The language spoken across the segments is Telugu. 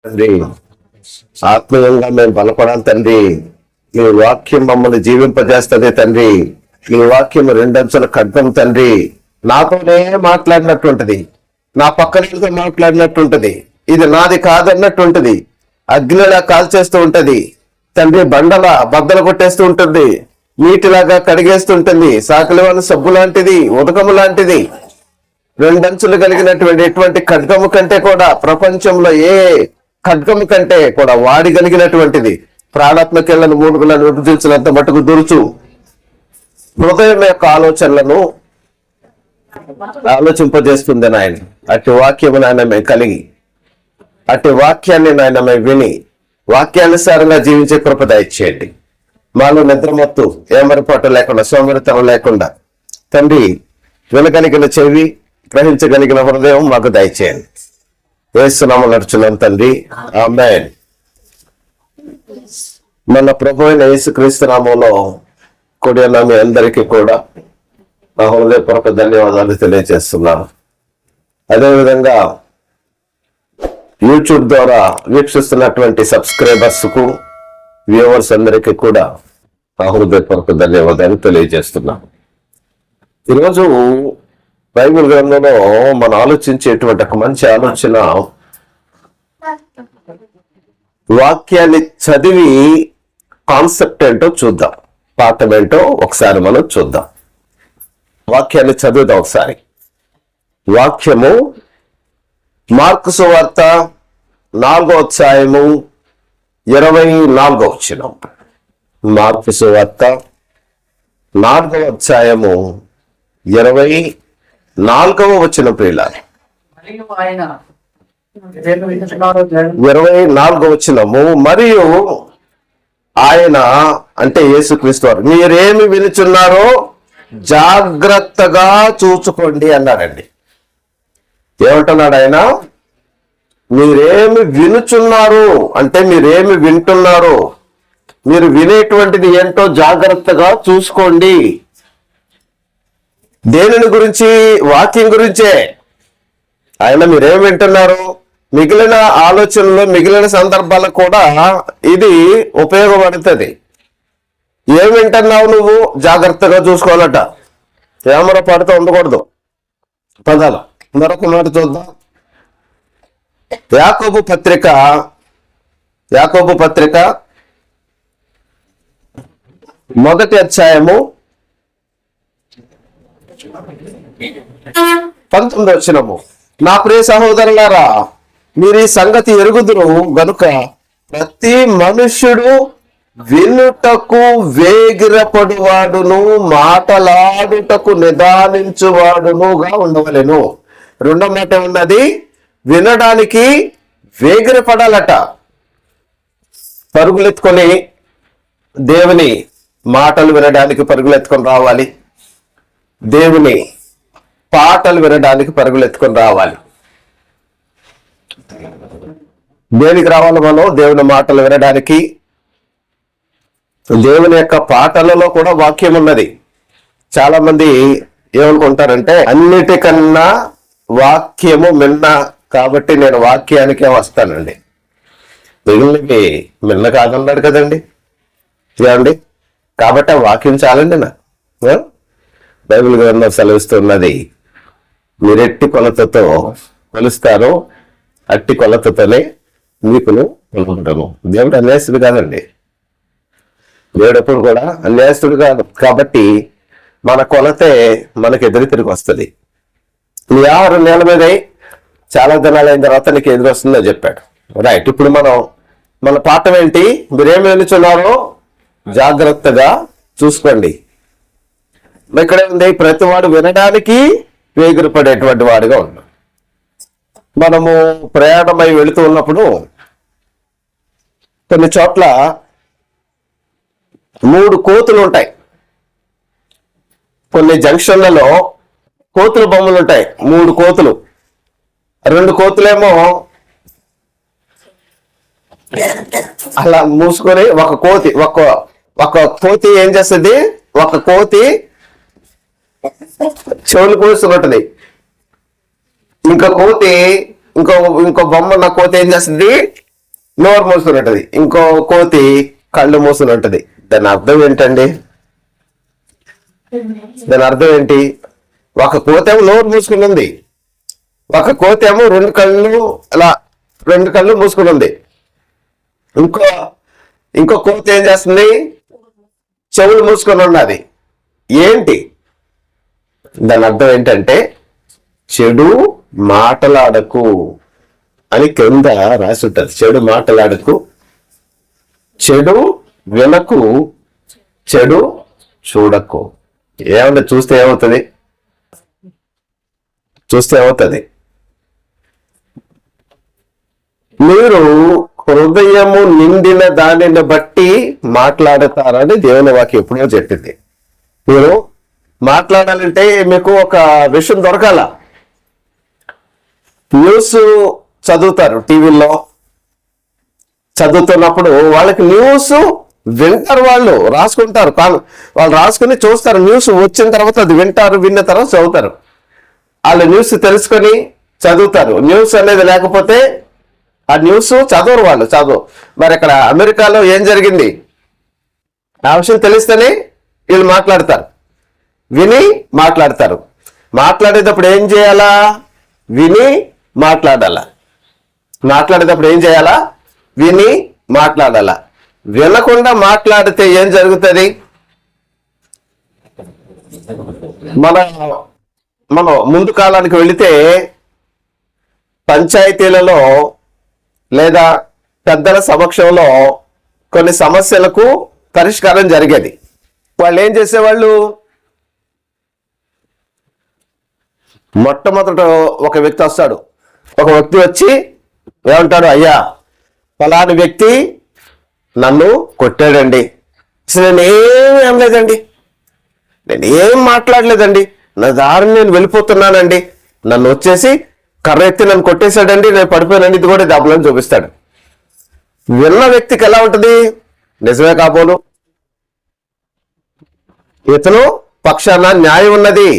తండ్రి, ఆత్మీయంగా మేము బలపడాలి తండ్రి. నీ వాక్యం మమ్మల్ని జీవింపజేస్తుంది తండ్రి. నీ వాక్యం రెండంచుల ఖడ్గం తండ్రి. నాతోనే మాట్లాడినట్టుంటది, నా పక్కన మాట్లాడినట్టుంటది, ఇది నాది కాదన్నట్టుంటది, అగ్నిలా కాల్చేస్తూ ఉంటది తండ్రి, బండలా బద్దలు కొట్టేస్తూ ఉంటుంది, నీటిలాగా కడిగేస్తుంటుంది, సాకలివాని సబ్బు లాంటిది, ఉదకము లాంటిది, రెండంచులు కలిగినటువంటి ఎటువంటి ఖడ్గము కంటే కూడా, ప్రపంచంలో ఏ ఖడ్గము కంటే కూడా వాడిగలిగినటువంటిది, ప్రాణాత్మకెళ్లను మూడుగులను విభజించినంత మటుకు దురుచు హృదయం యొక్క ఆలోచనలను ఆలోచింపజేస్తుంది నాయన. అట్టి వాక్యము నాయన మేము కలిగి, అట్టి వాక్యాన్ని నాయన మేము విని వాక్యానుసారంగా జీవించే కృప దయచేయండి. మాలో నిద్రమత్తు, ఏమరపాటు లేకుండా, సోమరితనం లేకుండా తండ్రి, వినగలిగిన చెవి, గ్రహించగలిగిన హృదయం మాకు దయచేయండి. యేసు నామమున నడుచున్నాం తండ్రి, ఆమేన్. మన ప్రభు అయిన యేసుక్రీస్తు నామములో కూడి ఉన్న మీ అందరికీ కూడా నా హృదయపూర్వక ధన్యవాదాలు తెలియజేస్తున్నాను. అదేవిధంగా యూట్యూబ్ ద్వారా వీక్షిస్తున్నటువంటి సబ్స్క్రైబర్స్ కు, వ్యూవర్స్ అందరికీ కూడా నా హృదయపూర్వక ధన్యవాదాలు తెలియజేస్తున్నాను. ఈరోజు బైబిల్ గ్రంథంలో మనం ఆలోచించేటువంటి ఒక మంచి ఆలోచన, వాక్యాన్ని చదివి కాన్సెప్ట్ ఏంటో చూద్దాం, పాఠం ఏంటో ఒకసారి మనం చూద్దాం. వాక్యాన్ని చదువుదాం ఒకసారి. వాక్యము మార్కు సువార్త 4వ అధ్యాయము 24వ వచనం. మార్కు సువార్త 4వ అధ్యాయము 24వ వచనం. ప్రియులారా, 24వ వచనము. మరియు ఆయన అంటే యేసుక్రీస్తు వారు, మీరేమి వినుచున్నారో జాగ్రత్తగా చూసుకోండి అన్నాడండి. ఏమంటున్నాడు ఆయన? మీరేమి వినుచున్నారు అంటే మీరేమి వింటున్నారు, మీరు వినేటువంటిది ఏంటో జాగ్రత్తగా చూసుకోండి. దేనిని గురించి? వాక్యం గురించే. ఆయన మీరేం వింటున్నారు, మిగిలిన ఆలోచనలు, మిగిలిన సందర్భాలకు కూడా ఇది ఉపయోగపడుతుంది. ఏం వింటున్నావు నువ్వు జాగ్రత్తగా చూసుకోవాలట. ఏమర పడుతూ ఉండకూడదు. పదాలు మరొక మాట చూద్దాం. యాకోబు పత్రిక 1వ అధ్యాయము 19వ వచనము. నా ప్రియ సహోదరులారా, మీరు ఈ సంగతి ఎరుగుదురు గనుక ప్రతి మనుష్యుడు వినుటకు వేగిరపడువాడును, మాటలాడుటకు నిదానించువాడునుగా ఉండవలెను. రెండో మాట ఉన్నది, వినడానికి వేగిరపడాలట. పరుగులెత్తుకొని దేవుని మాటలు వినడానికి పరుగులెత్తుకొని రావాలి, దేవుని పాటలు వినడానికి పరుగులెత్తుకొని రావాలి. దేనికి రావాలి మనం? దేవుని మాటలు వినడానికి. దేవుని యొక్క పాటలలో కూడా వాక్యం ఉన్నది. చాలా మంది ఏమనుకుంటారంటే, అన్నిటికన్నా వాక్యము మిన్న కాబట్టి నేను వాక్యానికే వస్తానండి. మిగిలినవి మిన్న కాదన్నాడు కదండి, ఏమండి? కాబట్టి ఆ వాక్యం చాలండి. నా బైబిల్ గ్రంథం సెలవిస్తున్నది, మీరెట్టి కొలతతో కొలుస్తారో అట్టి కొలతతోనే మీకును కొలుకుంటాను. దేవుడు అన్యాయస్తుడు కాదండి. దేవుడు ఎప్పుడు కూడా అన్యాయస్తుడు కాదు. కాబట్టి మన కొలతే మనకు ఎదురు తిరిగి వస్తుంది. నీ ఆహారం నేల మీద చాలా దినాలైన తర్వాత నీకు ఎదురు వస్తుందో చెప్పాడు. రైట్. ఇప్పుడు మన పాఠం ఏంటి? మీరేమి వినుచున్నారో జాగ్రత్తగా చూసుకోండి. ఇక్కడే ఉంది, ప్రతివాడు వినడానికి వేగిరపడేటువంటి వాడిగా ఉన్నాడు. మనము ప్రయాణమై వెళుతూ ఉన్నప్పుడు కొన్ని చోట్ల 3 కోతులు ఉంటాయి. కొన్ని జంక్షన్లలో కోతుల బొమ్మలు ఉంటాయి. 3 కోతులు. 2 కోతులేమో అలా మూసుకొని, ఒక కోతి ఏం చేస్తుంది? ఒక కోతి చెవులు కూర్చుంటుంది. ఇంకో కోతి ఇంకో బొమ్మ ఉన్న కోతి ఏం చేస్తుంది? నోరు మూసుకుని ఉంటది. ఇంకో కోతి కళ్ళు మూసుకుని ఉంటది. దాని అర్థం ఏంటండి? దాని అర్థం ఏంటి? ఒక కోతేమో నోరు మూసుకుని ఉంది, ఒక కోతేమో రెండు కళ్ళు మూసుకుని ఉంది. ఇంకో కోత ఏం చేస్తుంది? చెవులు మూసుకొని ఉన్నది. ఏంటి దాని అర్థం? ఏంటంటే చెడు మాటలాడకు అని కింద రాసి ఉంటారు. చెడు మాటలాడకు, చెడు వినకు, చెడు చూడకు. ఏమన్నా చూస్తే ఏమవుతుంది? మీరు హృదయము నిండిన దానిని బట్టి మాట్లాడతారని దేవుని వాక్యం ఎప్పుడో చెప్పింది. మీరు మాట్లాడాలంటే మీకు ఒక విషయం దొరకాల. న్యూస్ చదువుతారు, టీవీలో చదువుతున్నప్పుడు వాళ్ళకి న్యూస్ వింటారు, వాళ్ళు రాసుకుంటారు. వాళ్ళు రాసుకుని చూస్తారు. న్యూస్ వచ్చిన తర్వాత అది వింటారు, విన్న తర్వాత చదువుతారు. వాళ్ళు న్యూస్ తెలుసుకొని చదువుతారు. న్యూస్ అనేది లేకపోతే ఆ న్యూస్ చదవరు వాళ్ళు. మరి అక్కడ అమెరికాలో ఏం జరిగింది ఆ విషయం తెలిస్తేనే వీళ్ళు మాట్లాడతారు, విని మాట్లాడతారు. మాట్లాడేటప్పుడు ఏం చేయాలా? విని మాట్లాడాలా. మాట్లాడేటప్పుడు ఏం చేయాలా? విని మాట్లాడాలా. వినకుండా మాట్లాడితే ఏం జరుగుతుంది? మనం ముందు కాలానికి వెళితే పంచాయతీలలో లేదా పెద్దల సమక్షంలో కొన్ని సమస్యలకు పరిష్కారం జరిగేది. వాళ్ళు ఏం చేసేవాళ్ళు? మొట్టమొదట ఒక వ్యక్తి వస్తాడు. ఒక వ్యక్తి వచ్చి ఏమంటాడు? అయ్యా, ఫలాని వ్యక్తి నన్ను కొట్టాడండి. అసలు నేనేం అనలేదండి, నేనేం మాట్లాడలేదండి, నా దారిని నేను వెళ్ళిపోతున్నానండి. నన్ను వచ్చేసి కర్ర ఎత్తి నన్ను కొట్టేశాడండి, నేను పడిపోయానండి. ఇది కూడా దెబ్బలను చూపిస్తాడు. విన్న వ్యక్తికి ఎలా ఉంటుంది? నిజమే కాబోలు, ఇతను పక్షాన న్యాయం ఉన్నది,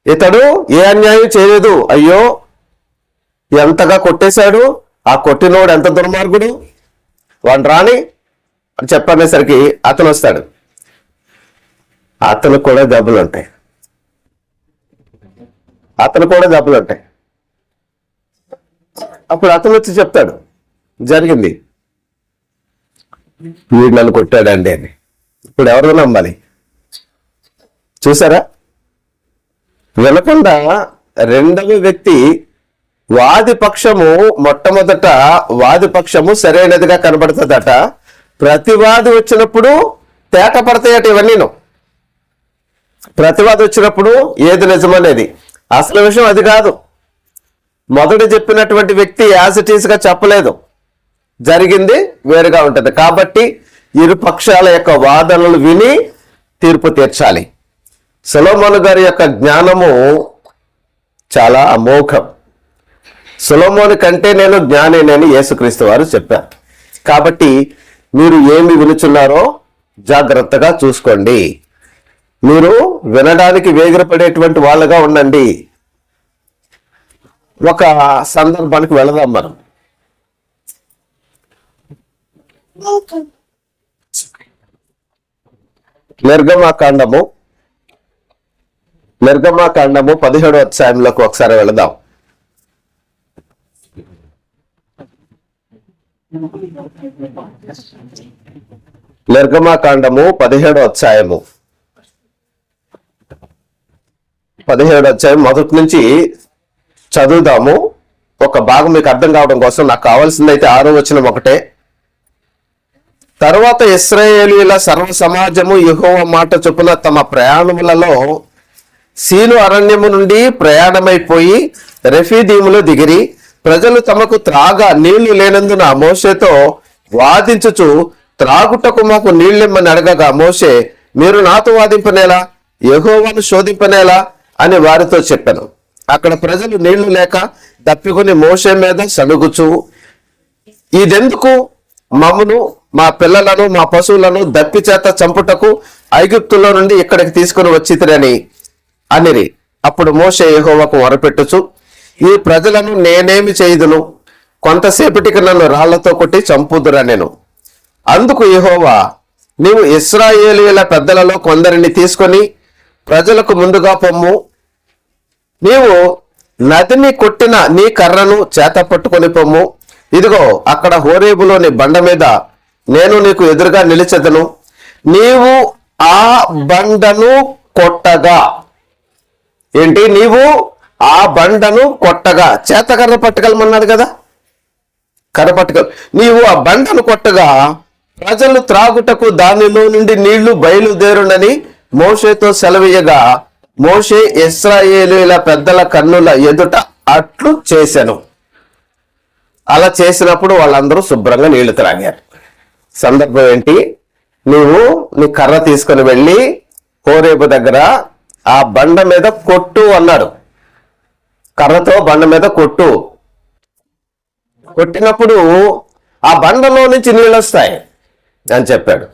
ఇతడు ఏ అన్యాయం చేయలేదు. అయ్యో, ఎంతగా కొట్టేశాడు, ఆ కొట్టినోడు ఎంత దుర్మార్గుడు, వాడు రాని అని చెప్పనేసరికి అతను వస్తాడు. అతను కూడా దెబ్బలు ఉంటాయి. అప్పుడు అతను వచ్చి చెప్తాడు, జరిగింది, వీడు నన్ను కొట్టాడండి అని. ఇప్పుడు ఎవరు నమ్మాలి? చూసారా? వినకుండా రెండవ వ్యక్తి మొట్టమొదట వాది పక్షము సరైనదిగా కనబడుతుందట. ప్రతివాది వచ్చినప్పుడు తేట పడతాయట. ఇవన్నీ ప్రతివాది వచ్చినప్పుడు ఏది నిజమనేది. అసలు విషయం అది కాదు. మొదట చెప్పినటువంటి వ్యక్తి యాజ్ ఇట్ ఈస్ గా చెప్పలేదు, జరిగింది వేరుగా ఉంటుంది. కాబట్టి ఇరు పక్షాల యొక్క వాదనలు విని తీర్పు తీర్చాలి. సొలొమోను గారి యొక్క జ్ఞానము చాలా అమోఘం. సొలొమోను కంటే నేను జ్ఞానేనని యేసుక్రీస్తు వారు చెప్పారు. కాబట్టి మీరు ఏమి వినుచున్నారో జాగ్రత్తగా చూసుకోండి. మీరు వినడానికి వేగిరపడేటువంటి వాళ్ళగా ఉండండి. ఒక సందర్భానికి వెళదాం మనం. నిర్గమాకాండము 17వ అధ్యాయంలోకి ఒకసారి వెళదాం. నిర్గమాకాండము 17వ అధ్యాయము 17వ అధ్యాయం మొదటి నుంచి చదువుదాము. ఒక భాగం మీకు అర్థం కావడం కోసం నాకు కావాల్సిందైతే 6వ వచనం ఒకటే. తరువాత ఇశ్రాయేలీయుల సర్వ సమాజము యెహోవా మాట చొప్పున తమ ప్రయాణములలో సీను అరణ్యము నుండి ప్రయాణమైపోయి రెఫీదీములో దిగిరి. ప్రజలు తమకు త్రాగా నీళ్లు లేనందున మోషేతో వాదించుచు, త్రాగుటకు మాకు నీళ్ళిమ్మని అడగగా మోషే, మీరు నాతో వాదింపనేలా, యెహోవాను శోధింపనేలా అని వారితో చెప్పాను. అక్కడ ప్రజలు నీళ్లు లేక దప్పికొని మోషే మీద సణుగుచు, ఇదెందుకు? మమ్మను, మా పిల్లలను, మా పశువులను దప్పి చేత చంపుటకు ఐగుప్తులో నుండి ఇక్కడికి తీసుకుని వచ్చితిరని అనిరి. అప్పుడు మోషే యెహోవాకు మొరపెట్టుచు, ఈ ప్రజలను నేనేమి చేయుదును? కొంతసేపటికి నన్ను రాళ్లతో కొట్టి చంపుదురా నేను. అందుకు యెహోవా, నీవు ఇశ్రాయేలీయుల పెద్దలలో కొందరిని తీసుకొని ప్రజలకు ముందుగా పొమ్ము. నీవు నదిని కొట్టిన నీ కర్రను చేత పట్టుకొని పొమ్ము. ఇదిగో అక్కడ హోరేబులోని బండ మీద నేను నీకు ఎదురుగా నిలిచెదను. నీవు ఆ బండను కొట్టగా, ఏంటి, నీవు ఆ బండను కొట్టగా, చేత కర్ర పట్టుకెళ్ళమన్నాడు కదా, కర్ర పట్టుకెళ్ళ. నీవు ఆ బండను కొట్టగా ప్రజలు త్రాగుటకు దానిలో నుండి నీళ్లు బయలుదేరునని మోషేతో సెలవీయగా, మోషే ఇశ్రాయేలీయుల పెద్దల కన్నుల ఎదుట అట్లు చేశాను. అలా చేసినప్పుడు వాళ్ళందరూ శుభ్రంగా నీళ్లు త్రాగారు. సందర్భం ఏంటి? నీవు నీ కర్ర తీసుకుని వెళ్ళి హోరేబు దగ్గర ఆ బండ మీద కొట్టు అన్నాడు. కర్రతో బండ మీద కొట్టు. కొట్టినప్పుడు ఆ బండలో నుంచి నీళ్ళు వస్తాయి అని చెప్పాడు.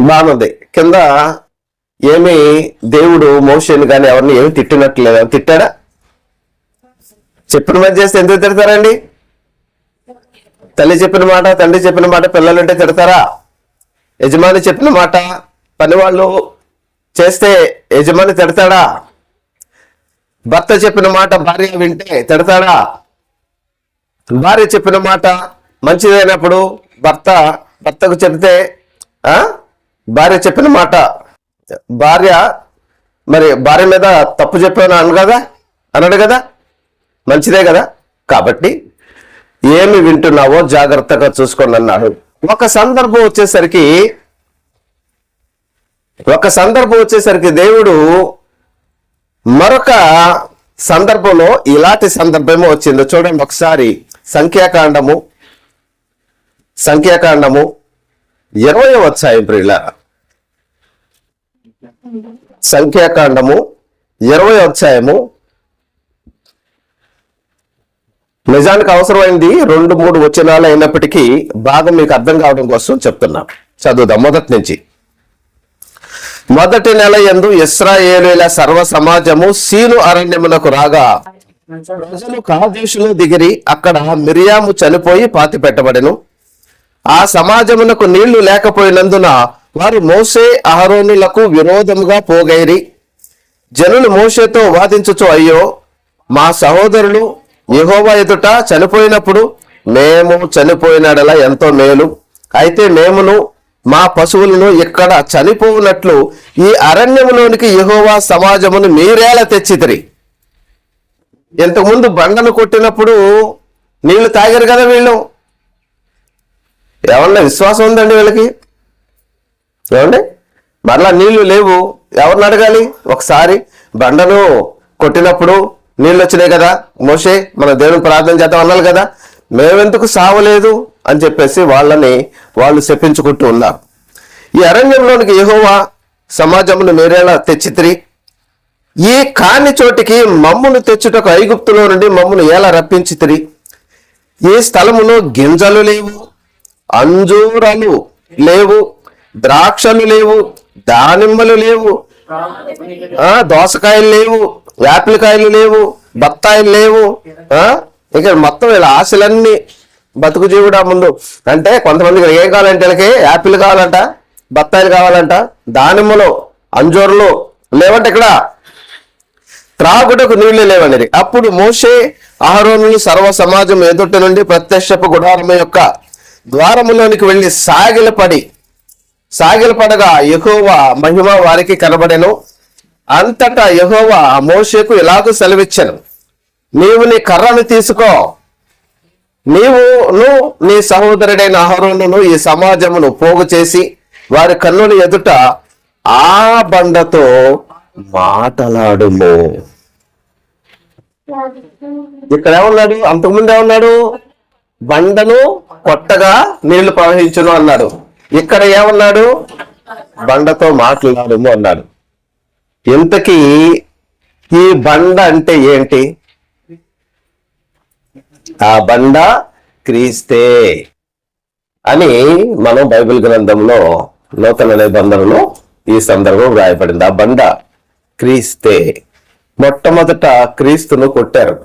బాగుంది. కింద ఏమి దేవుడు మోషేని కానీ ఎవరిని ఏమి తిట్టినట్లేదు. తిట్టాడా? చెప్పిన మాట చేస్తే ఎందుకు తిడతారండి? తల్లి చెప్పిన మాట, తండ్రి చెప్పిన మాట పిల్లలుంటే తిడతారా? యజమాని చెప్పిన మాట పనివాళ్ళు చేస్తే యజమాని తిడతాడా? భర్త చెప్పిన మాట భార్య వింటే తిడతాడా? భార్య చెప్పిన మాట మంచిదైనప్పుడు భర్తకు చెప్తే భార్య చెప్పిన మాట, భార్య మీద తప్పు చెప్పాను అన్నాడు కదా, మంచిదే కదా. కాబట్టి ఏమి వింటున్నావో జాగ్రత్తగా చూసుకోండి అన్నాడు. ఒక సందర్భం వచ్చేసరికి దేవుడు మరొక సందర్భంలో ఇలాంటి సందర్భమో వచ్చిందో చూడండి ఒకసారి. సంఖ్యాకాండము 20వ అధ్యాయం ప్రియులారా. సంఖ్యాకాండము 20వ అధ్యాయము. నిజానికి అవసరమైంది 2-3 వచనాలు అయినప్పటికీ భాగం మీకు అర్థం కావడం కోసం చెప్తున్నా. చదువుదాం మొదటి నుంచి. మొదటి నెల యందు ఇశ్రాయేలీయుల సర్వ సమాజము సీను అరణ్యమునకు రాగా ప్రజలు కాదేశులో దిగిరి. అక్కడ మిరియాము చనిపోయి పాతి పెట్టబడెను. ఆ సమాజమునకు నీళ్లు లేకపోయినందున వారు మోషే అహరోనులకు విరోధముగా పోగైరి. జనులు మోషేతో వాదించుచు, అయ్యో, మా సహోదరులు యెహోవా ఎదుట చనిపోయినప్పుడు మేము చనిపోయినడలా ఎంతో మేలు. అయితే మేమును మా పశువులను ఇక్కడ చనిపోవునట్లు ఈ అరణ్యములోనికి యెహోవా సమాజమును మీరేలా తెచ్చితిరి. ఇంతకుముందు బండను కొట్టినప్పుడు నీళ్లు తాగారు కదా వీళ్ళు. ఏమన్నా విశ్వాసం ఉందండి వీళ్ళకి? ఏమండి, మరలా నీళ్లు లేవు, ఎవరిని అడగాలి? ఒకసారి బండను కొట్టినప్పుడు నీళ్ళు వచ్చినాయి కదా, మోషే మన దేవుని ప్రార్థన చేద్దాం అన్నారు కదా, మేమెందుకు సావలేదు అని చెప్పేసి వాళ్ళు శపించుకుంటూ ఉన్నారు. ఈ అరణ్యంలోనికి యెహోవా సమాజమును మీరేలా తెచ్చితిరి. ఈ కాని చోటికి మమ్మును తెచ్చుటకు ఐగుప్తులో నుండి మమ్మును ఎలా రప్పించితిరి. ఈ స్థలములో గింజలు లేవు, అంజూరాలు లేవు, ద్రాక్షలు లేవు, దానిమ్మలు లేవు, దోసకాయలు లేవు, యాపిల్ కాయలు లేవు, బత్తాయిలు లేవు. ఇక మొత్తం ఇలా ఆశలన్నీ బతుకు జీవుడా ముందు. అంటే కొంతమందికి ఏం కావాలంటే వీళ్ళకి యాపిల్ కావాలంట, బత్తాయిలు కావాలంట, దానిమ్మలు, అంజూరులు లేవంటే ఇక్కడ త్రాగుటకు నీళ్లు లేవనేది. అప్పుడు మోషే అహరోనులు సర్వ సమాజం ఎదుట నుండి ప్రత్యక్షపు గుడారము యొక్క ద్వారములోనికి వెళ్లి సాగిలపడగా యెహోవా మహిమ వారికి కనబడెను. అంతటా యెహోవా మోషేకు ఇలాగూ సెలవిచ్చెను, నీవు నీ కర్రను తీసుకో, నీవును నీ సహోదరుడైన అహరోనును ఈ సమాజమును పోగు చేసి వారి కన్నుల ఎదుట ఆ బండతో మాటలాడుము. ఇక్కడ ఏమన్నాడు? అంతకుముందు ఏమన్నాడు? బండను కొట్టగా నీళ్లు ప్రవహించును అన్నాడు. ఇక్కడ ఏమన్నాడు? బండతో మాట్లాడుము అన్నాడు. ఇంతకీ ఈ బండ అంటే ఏంటి? ఆ బండ క్రీస్తే అని మనం బైబిల్ గ్రంథంలో నూతన నిబంధనలో ఈ సందర్భం రాయబడింది. ఆ బండ క్రీస్తే. మొట్టమొదట క్రీస్తును కొట్టారు.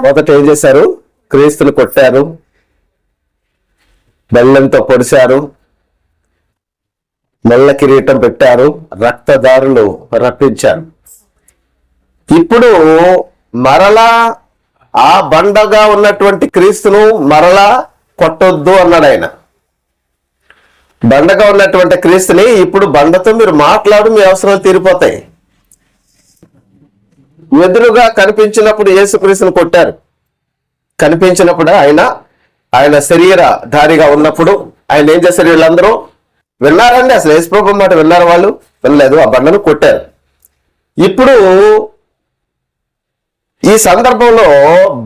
మొదట ఏం చేశారు? క్రీస్తుని కొట్టారు, బెల్లంతో పొడిశారు, మెల్ల కిరీటం పెట్టారు, రక్తదారులు రప్పించారు. ఇప్పుడు మరలా ఆ బండగా ఉన్నటువంటి క్రీస్తును మరలా కొట్టొద్దు అన్నాడు ఆయన. బండగా ఉన్నటువంటి క్రీస్తుని ఇప్పుడు బండతో మీరు మాట్లాడు, మీ అవసరాలు తీరిపోతాయి. ఎదురుగా కనిపించినప్పుడు యేసుక్రీస్తుని కొట్టారు. కనిపించినప్పుడు ఆయన శరీరధారిగా ఉన్నప్పుడు ఆయన ఏం చేశారు? వీళ్ళందరూ విన్నారండి? అసలు యేసుప్రభు మాట విన్నారు? వాళ్ళు వినలేదు. ఆ బండను కొట్టారు. ఇప్పుడు ఈ సందర్భంలో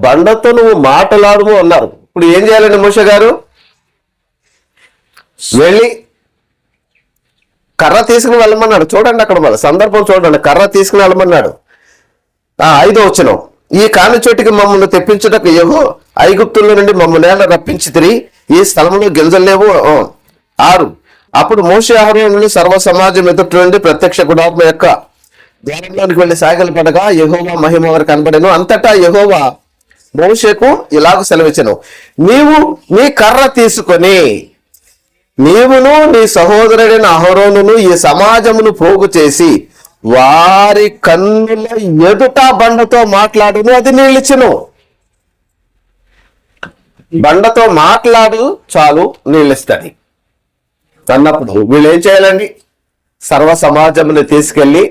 బండతో నువ్వు మాట్లాడము అన్నారు. ఇప్పుడు ఏం చేయాలండి? మోషే గారు వెళ్ళి కర్ర తీసుకుని వెళ్ళమన్నాడు. చూడండి అక్కడ మన సందర్భం చూడండి. కర్ర తీసుకుని వెళ్ళమన్నాడు. 5వ వచనం, ఈ కాని చోటికి మమ్మల్ని తెప్పించుటకు యెహోవా ఐగుప్తుల నుండి మమ్మల్ని రప్పించితిరి, ఈ స్థలంలో గిరిజలేవు. 6, అప్పుడు మోషే అహరోనులు సర్వ సమాజం ఎదుటి నుండి ప్రత్యక్ష గుడాత్మ యొక్క ద్వారంలోనికి వెళ్లి సాగలు పడగా యెహోవా మహిమ వారికి కనబడెను. అంతటా యెహోవా మోషేకు ఇలాగ సెలవిచ్చెను, నీవు నీ కర్ర తీసుకొని నీవును నీ సహోదరుడైన అహరోనును ఈ సమాజమును పోగు చేసి వారి కన్నుల ఎదుట బండతో మాట్లాడును, అది నీళ్ళిచ్చును. బండతో మాట్లాడు చాలు, నీళ్ళిస్తుంది అన్నప్పుడు వీళ్ళు ఏం చేయాలండి? సర్వ సమాజమును తీసుకెళ్లి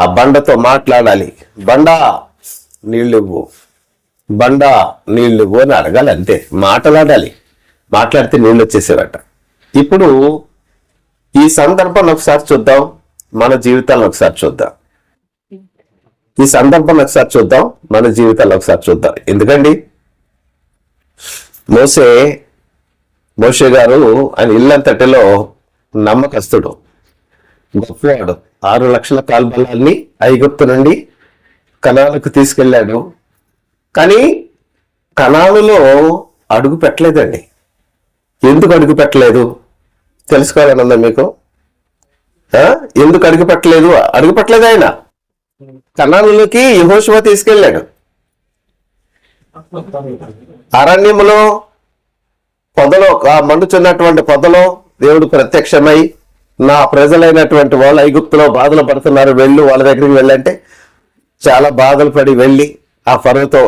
ఆ బండతో మాట్లాడాలి. బండ నీళ్ళివ్వు, బండ నీళ్ళివ్వు అని అడగాలి. అంతే, మాట్లాడాలి. మాట్లాడితే నీళ్ళు వచ్చేసేవట. ఇప్పుడు ఈ సందర్భాన్ని ఒకసారి చూద్దాం, మన జీవితాలను ఒకసారి చూద్దాం. ఈ సందర్భాన్ని ఒకసారి చూద్దాం, మన జీవితాలను ఒకసారి చూద్దాం. ఎందుకండి మోషే గారు ఆయన ఇల్లంతటిలో నమ్మకస్తుడు, గొప్పవాడు. 6 లక్షల కాల్బలాల్ని ఐగుప్తు నుండి కనానుకు తీసుకెళ్ళాడు. కానీ కనానులో అడుగు పెట్టలేదండి. ఎందుకు అడుగు పెట్టలేదు తెలుసుకోవాలనుందా మీకు? ఎందుకు అడుగు పెట్టలేదు? అడుగు పెట్టలేదు. ఆయన కనానులోకి యెహోషువ తీసుకెళ్ళాడు. అరణ్యములో పొదలో, మండుచున్నటువంటి పొదలో దేవుడు ప్రత్యక్షమై, నా ప్రజలైనటువంటి వాళ్ళు ఐగుప్తులో బాధలు పడుతున్నారు, వెళ్ళు వాళ్ళ దగ్గరికి వెళ్ళంటే చాలా బాధలు పడి వెళ్ళి ఆ ఫరోతో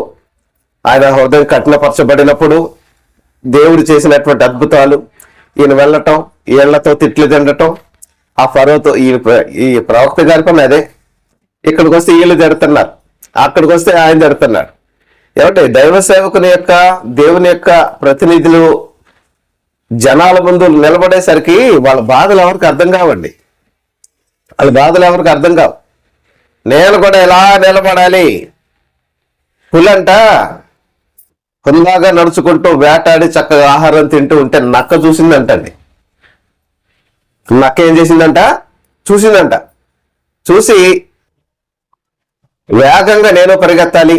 ఆయన హృదయం కఠినపరచబడినప్పుడు దేవుడు చేసినటువంటి అద్భుతాలు, ఈయన వెళ్ళటం, ఈళ్లతో తిట్లు తినటం, ఆ ఫరోతో ఈ ప్రవక్త గారి పని అదే. ఇక్కడికి వస్తే వీళ్ళు జరుగుతున్నారు, అక్కడికి వస్తే ఆయన జరుగుతున్నాడు. ఏమంటే దైవ సేవకుని యొక్క, దేవుని యొక్క ప్రతినిధులు జనాల ముందు నిలబడేసరికి వాళ్ళ బాధలు ఎవరికి అర్థం కావండి. వాళ్ళ బాధలు ఎవరికి అర్థం కావు. నేను కూడా ఎలా నిలబడాలి? పులంట హుందాగా నడుచుకుంటూ వేటాడి చక్కగా ఆహారం తింటూ ఉంటే నక్క చూసిందంటండి. నక్క ఏం చేసిందంట? చూసిందంట. చూసి వేగంగా నేను పరిగెత్తాలి,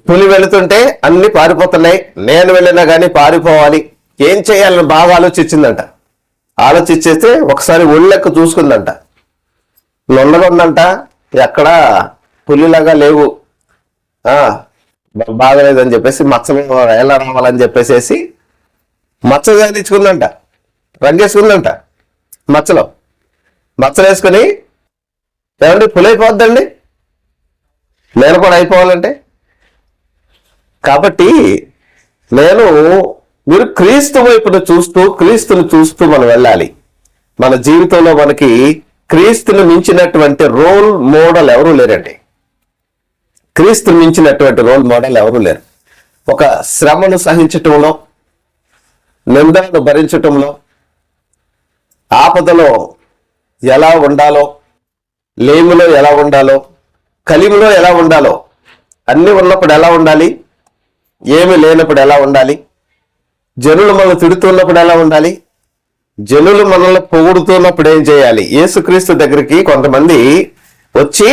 పులి వెళుతుంటే అన్ని పారిపోతున్నాయి, నేను వెళ్ళినా కానీ పారిపోవాలి, ఏం చేయాలని బాగా ఆలోచించిందంట. ఆలోచించేస్తే ఒకసారి ఒళ్ళెక్క చూసుకుందంట. లొండగా ఉందంట, ఎక్కడా పులిలాగా లేవు, బాగలేదని చెప్పేసి మచ్చలు ఎలా రావాలని చెప్పేసి మచ్చ తెచ్చుకుందంట, రంగేసుకుందంట. మచ్చలు వేసుకుని, ఏమండి పులి అయిపోద్దండి, నేను కూడా అయిపోవాలంటే. కాబట్టి మీరు క్రీస్తు వైపును చూస్తూ, క్రీస్తుని చూస్తూ మనం వెళ్ళాలి. మన జీవితంలో మనకి క్రీస్తుని మించినటువంటి రోల్ మోడల్ ఎవరూ లేరండి. క్రీస్తుని మించినటువంటి రోల్ మోడల్ ఎవరూ లేరు. ఒక శ్రమను సహించటంలో, నిందలను భరించటంలో, ఆపదలో ఎలా ఉండాలో, లేమిలో ఎలా ఉండాలో, కలిమిలో ఎలా ఉండాలో, అన్ని ఉన్నప్పుడు ఎలా ఉండాలి, ఏమి లేనప్పుడు ఎలా ఉండాలి, జనులు మనల్ని తిడుతున్నప్పుడు ఎలా ఉండాలి, జనులు మనల్ని పొగుడుతున్నప్పుడు ఏం చేయాలి. యేసుక్రీస్తు దగ్గరికి కొంతమంది వచ్చి